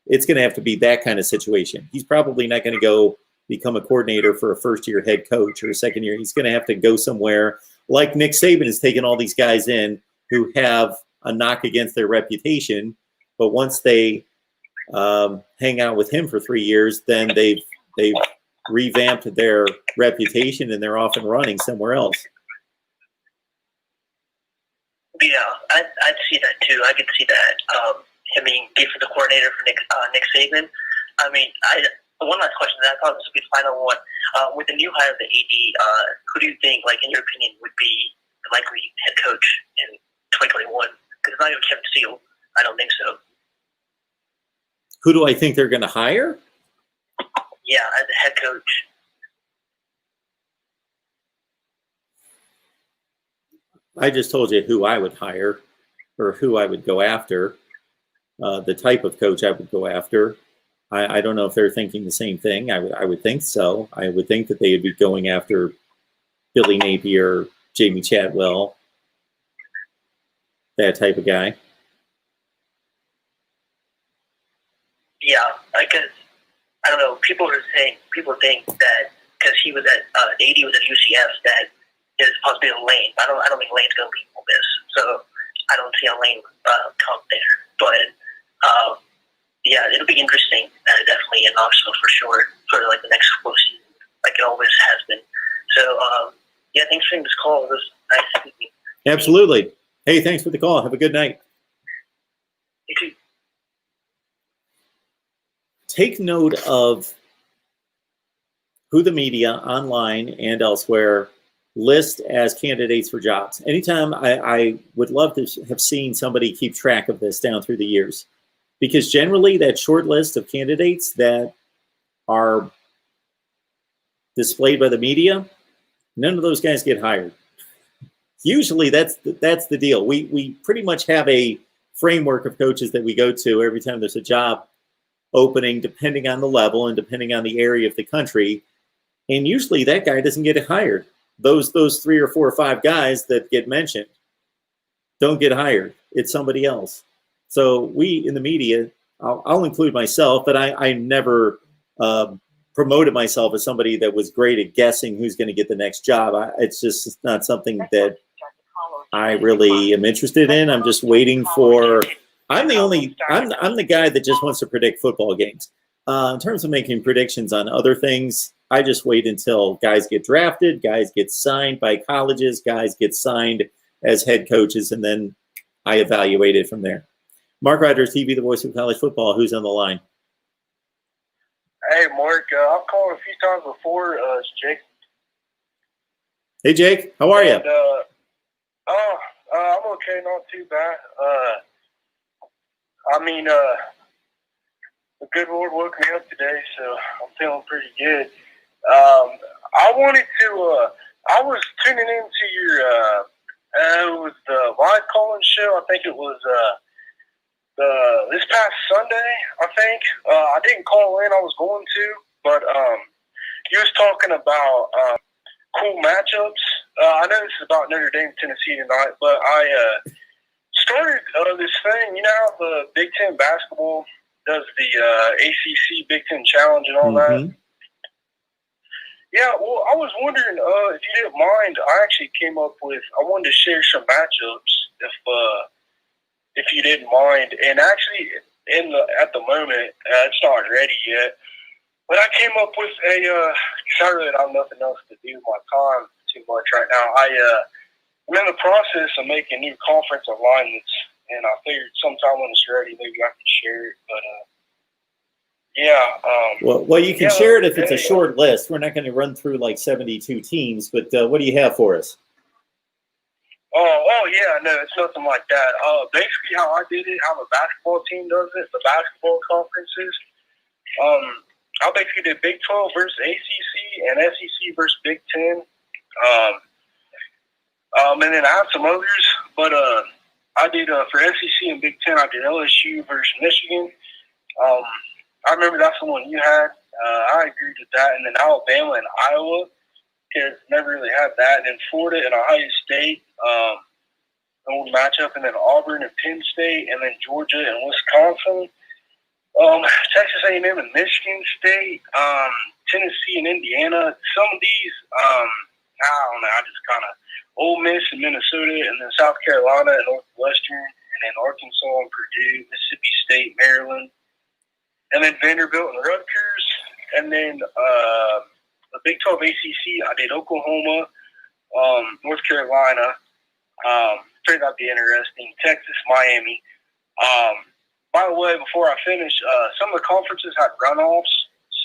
Speaker 1: it's going to have to be that kind of situation. He's probably not going to go become a coordinator for a first-year head coach or a second year. He's going to have to go somewhere like Nick Saban has taken all these guys in who have a knock against their reputation. But once they hang out with him for 3 years, then they've revamped their reputation and they're off and running somewhere else.
Speaker 6: Yeah, I'd see that too. I could see that. Him being defensive coordinator for Nick Saban. I mean, one last question. I thought this would be the final one. With the new hire of the AD, who do you think, like in your opinion, would be the likely head coach in 2021? Because it's not even Kevin Steele. I don't think so.
Speaker 1: Who do I think they're going to hire?
Speaker 6: Yeah, as a head coach.
Speaker 1: I just told you who I would hire or who I would go after, the type of coach I would go after. I don't know if they're thinking the same thing. I would think so. I would think that they would be going after Billy Napier, Jamie Chadwell, that type of guy.
Speaker 6: Yeah, because I don't know. People think that because he was at AD was at UCF that there's possibly a Lane. I don't think Lane's going to leave Ole Miss, so I don't see a Lane come there. But yeah, it'll be interesting. Definitely in Knoxville for sure for like the next couple of seasons, like it always has been. So yeah, thanks for taking this call. It was nice speaking.
Speaker 1: Absolutely. Hey, thanks for the call. Have a good night.
Speaker 6: You too.
Speaker 1: Take note of who the media online and elsewhere list as candidates for jobs. Anytime I would love to have seen somebody keep track of this down through the years, because generally that short list of candidates that are displayed by the media, none of those guys get hired. Usually that's the deal. We pretty much have a framework of coaches that we go to every time there's a job opening, depending on the level and depending on the area of the country. And usually that guy doesn't get hired. Those 3 or 4 or 5 guys that get mentioned don't get hired. It's somebody else. So we in the media, I'll include myself, but I never promoted myself as somebody that was great at guessing who's going to get the next job. It's just not something that I really am interested in. I'm just waiting for. I'm the guy that just wants to predict football games. In terms of making predictions on other things, I just wait until guys get drafted, guys get signed by colleges, guys get signed as head coaches, and then I evaluate it from there. MarkRogersTV, the voice of college football. Who's on the line?
Speaker 7: Hey, Mark. I've called a few times before. It's Jake.
Speaker 1: Hey, Jake. How are you?
Speaker 7: I'm okay, not too bad. The good Lord woke me up today, so I'm feeling pretty good. I wanted to, I was tuning into your, it was the live calling show. I think it was, this past Sunday, I think. I didn't call in, I was going to, but, he was talking about, cool matchups. I know this is about Notre Dame, Tennessee tonight, but I, started this thing. You know how the Big Ten basketball does the ACC Big Ten Challenge and all that? Yeah, well, I was wondering if you didn't mind. I actually came up with. I wanted to share some matchups if you didn't mind. And actually, at the moment, it's not ready yet. But I came up with a. Cause I really don't have nothing else to do with my time too much right now. I'm in the process of making new conference alignments, and I figured sometime when it's ready, maybe I could share it. But
Speaker 1: Well, you can share it if it's a short list. We're not going to run through like 72 teams, but what do you have for us?
Speaker 7: Oh yeah, no, it's nothing like that. Basically, how I did it, how the basketball team does it, the basketball conferences. I basically did Big 12 versus ACC and SEC versus Big 10. And then I have some others, but I did for SEC and Big 10. I did LSU versus Michigan. I remember that's the one you had. I agreed with that. And then Alabama and Iowa, because never really had that. And then Florida and Ohio State, old matchup. And then Auburn and Penn State, and then Georgia and Wisconsin. Texas A&M and Michigan State, Tennessee and Indiana. Some of these, I don't know. I just kind of Ole Miss and Minnesota, and then South Carolina and Northwestern, and then Arkansas and Purdue, Mississippi State, Maryland, and then Vanderbilt and Rutgers, and then the Big 12 ACC. I did Oklahoma, North Carolina. Figured that'd be interesting. Texas, Miami. By the way, before I finish, some of the conferences had runoffs.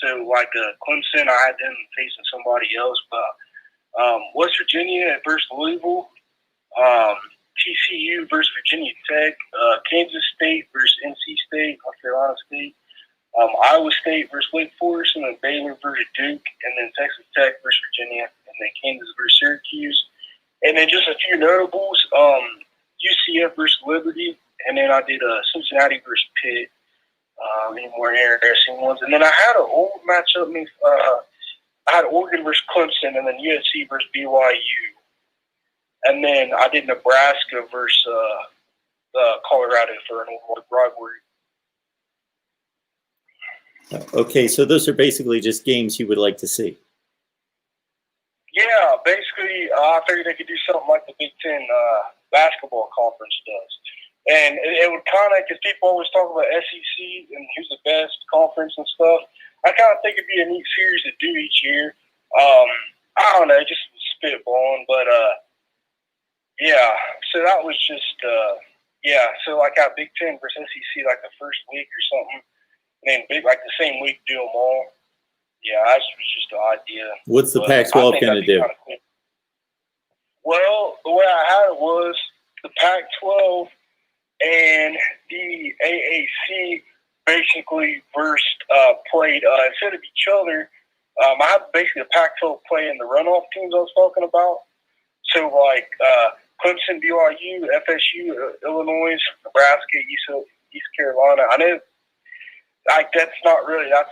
Speaker 7: So, like Clemson, I had them facing somebody else, but West Virginia versus Louisville, TCU versus Virginia Tech, Kansas State versus NC State, North Carolina State, Iowa State versus Wake Forest, and then Baylor versus Duke, and then Texas Tech versus Virginia, and then Kansas versus Syracuse. And then just a few notables, UCF versus Liberty, and then I did Cincinnati versus Pitt, any more interesting ones. And then I had an old matchup, I had Oregon versus Clemson, and then USC versus BYU. And then I did Nebraska versus Colorado for an old rivalry.
Speaker 1: Okay, so those are basically just games you would like to see.
Speaker 7: Yeah, basically, I figured they could do something like the Big Ten basketball conference does. And it would kind of, because people always talk about SEC and who's the best conference and stuff, I kind of think it'd be a neat series to do each year. I don't know, just spitballing, but yeah. So that was just So like our Big Ten versus SEC, like the first week or something, and then like the same week do them all. Yeah, that was just the idea.
Speaker 1: What's the Pac-12 going to do?
Speaker 7: Cool. Well, the way I had it was the Pac-12 and the AAC basically played instead of each other. I had basically the Pac-12 play in the runoff teams I was talking about. So like Clemson, BYU, FSU, Illinois, Nebraska, East Carolina. I know like that's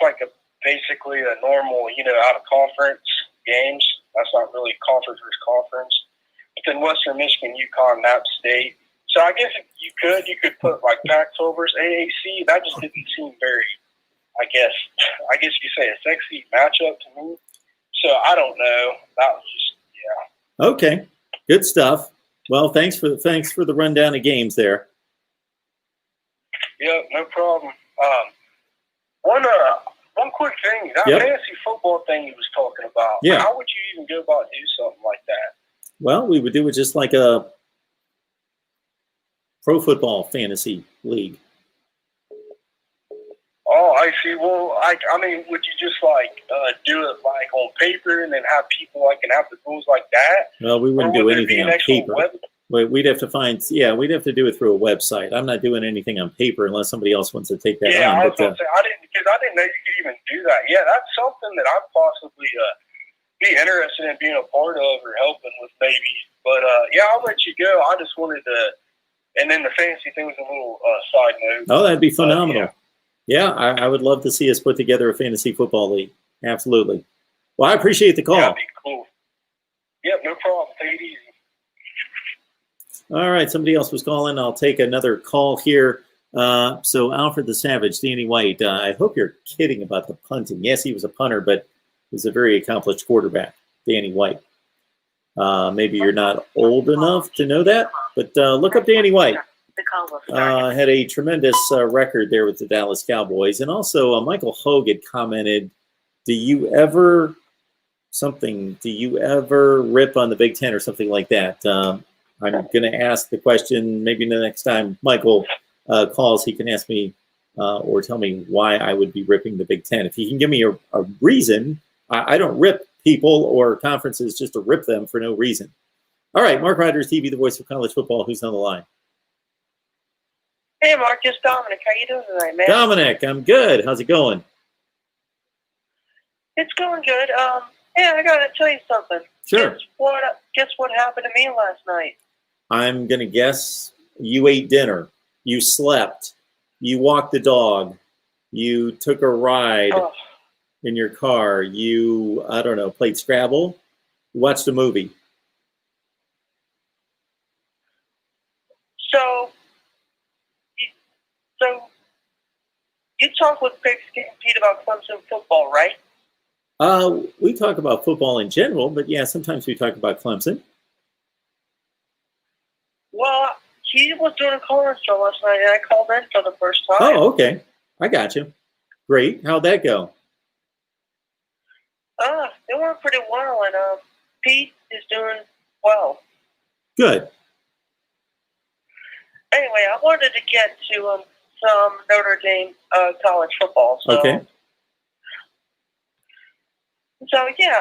Speaker 7: like basically a normal, out of conference games. That's not really conference versus conference. But then Western Michigan, UConn, App State. So I guess you could put like Pac-12 versus AAC. That just didn't seem very, I guess you say a sexy matchup to me. So I don't know. That was just
Speaker 1: Okay, good stuff. Well, thanks for the rundown of games there.
Speaker 7: Yeah, no problem. One quick thing, that fantasy football thing you was talking about.
Speaker 1: Yeah.
Speaker 7: How would you even go about do something like that?
Speaker 1: Well, we would do it just like a pro football fantasy league.
Speaker 7: Oh, I see. Well, I mean, would you just do it like on paper and then have people and have the rules like that?
Speaker 1: Well, we wouldn't do anything on paper. We'd have to we'd have to do it through a website. I'm not doing anything on paper unless somebody else wants to take that
Speaker 7: Yeah,
Speaker 1: on.
Speaker 7: I was gonna say I didn't know you could even do that. Yeah, that's something that I'd possibly be interested in being a part of or helping with maybe. But yeah, I'll let you go. I just wanted to, and then the fantasy thing was a little side note.
Speaker 1: Oh, that'd be phenomenal. Yeah, I would love to see us put together a fantasy football league. Absolutely. Well, I appreciate the call.
Speaker 7: That'd be cool. Yep, no problem. Take it easy.
Speaker 1: All right, somebody else was calling. I'll take another call here. So Alfred the Savage, Danny White, I hope you're kidding about the punting. Yes, he was a punter, but he's a very accomplished quarterback, Danny White. Maybe you're not old enough to know that, but look up Danny White. Had a tremendous record there with the Dallas Cowboys. And also Michael Hogue had commented, do you ever rip on the Big Ten or something like that? I'm going to ask the question, maybe the next time Michael calls, he can ask me or tell me why I would be ripping the Big Ten. If he can give me a reason, I don't rip people or conferences just to rip them for no reason. All right, Mark Rogers TV, the voice of college football. Who's on the line?
Speaker 8: Hey, Mark, it's Dominic. How you doing tonight, man?
Speaker 1: Dominic, I'm good. How's it going?
Speaker 8: It's going good. Yeah, I got to tell you something.
Speaker 1: Sure.
Speaker 8: Guess what happened to me last night?
Speaker 1: I'm going to guess you ate dinner. You slept. You walked the dog. You took a ride in your car. You, I don't know, played Scrabble. You watched a movie.
Speaker 8: You talk with Pete about Clemson football, right?
Speaker 1: We talk about football in general, but yeah, sometimes we talk about Clemson.
Speaker 8: Well, he was doing a call-in show last night, and I called in for the first time.
Speaker 1: Oh, okay. I got you. Great. How'd that go?
Speaker 8: It went pretty well, and Pete is doing well.
Speaker 1: Good.
Speaker 8: Anyway, I wanted to get to some Notre Dame college football. So,
Speaker 1: okay.
Speaker 8: So yeah,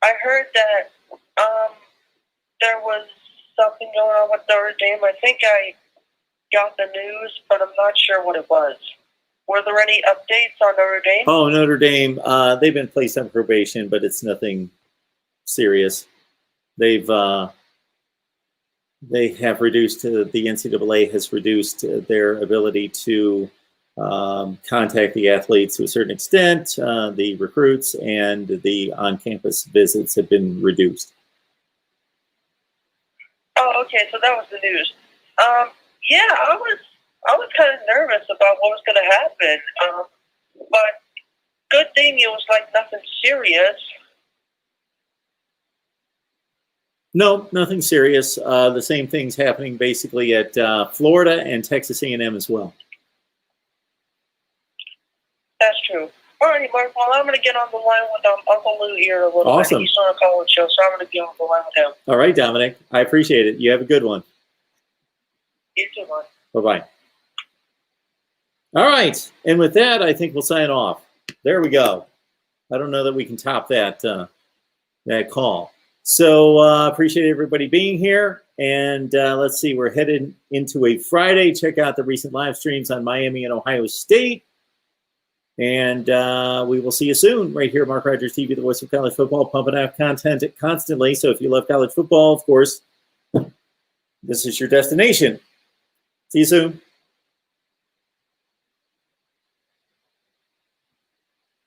Speaker 8: I heard that there was something going on with Notre Dame. I think I got the news, but I'm not sure what it was. Were there any updates on Notre Dame?
Speaker 1: Oh, Notre Dame, they've been placed on probation, but it's nothing serious. They have reduced, the NCAA has reduced their ability to contact the athletes to a certain extent. The recruits and the on-campus visits have been reduced.
Speaker 8: Oh, okay, so that was the news. Yeah, I was kind of nervous about what was going to happen, but good thing it was like nothing serious.
Speaker 1: No, nothing serious. The same thing's happening basically at Florida and Texas A&M as well.
Speaker 8: That's true. All righty, Mark. Well, I'm going to get on the line with Uncle Lou here a little
Speaker 1: awesome.
Speaker 8: bit. He's on a college show, so I'm going to get on the line with him.
Speaker 1: All right, Dominic. I appreciate it. You have a good one.
Speaker 8: You too, Mark.
Speaker 1: Bye-bye. All right. And with that, I think we'll sign off. There we go. I don't know that we can top that that call. So appreciate everybody being here. And let's see, we're headed into a Friday. Check out the recent live streams on Miami and Ohio State. And we will see you soon right here, Mark Rogers TV, the voice of college football, pumping out content constantly. So if you love college football, of course, this is your destination. See you soon.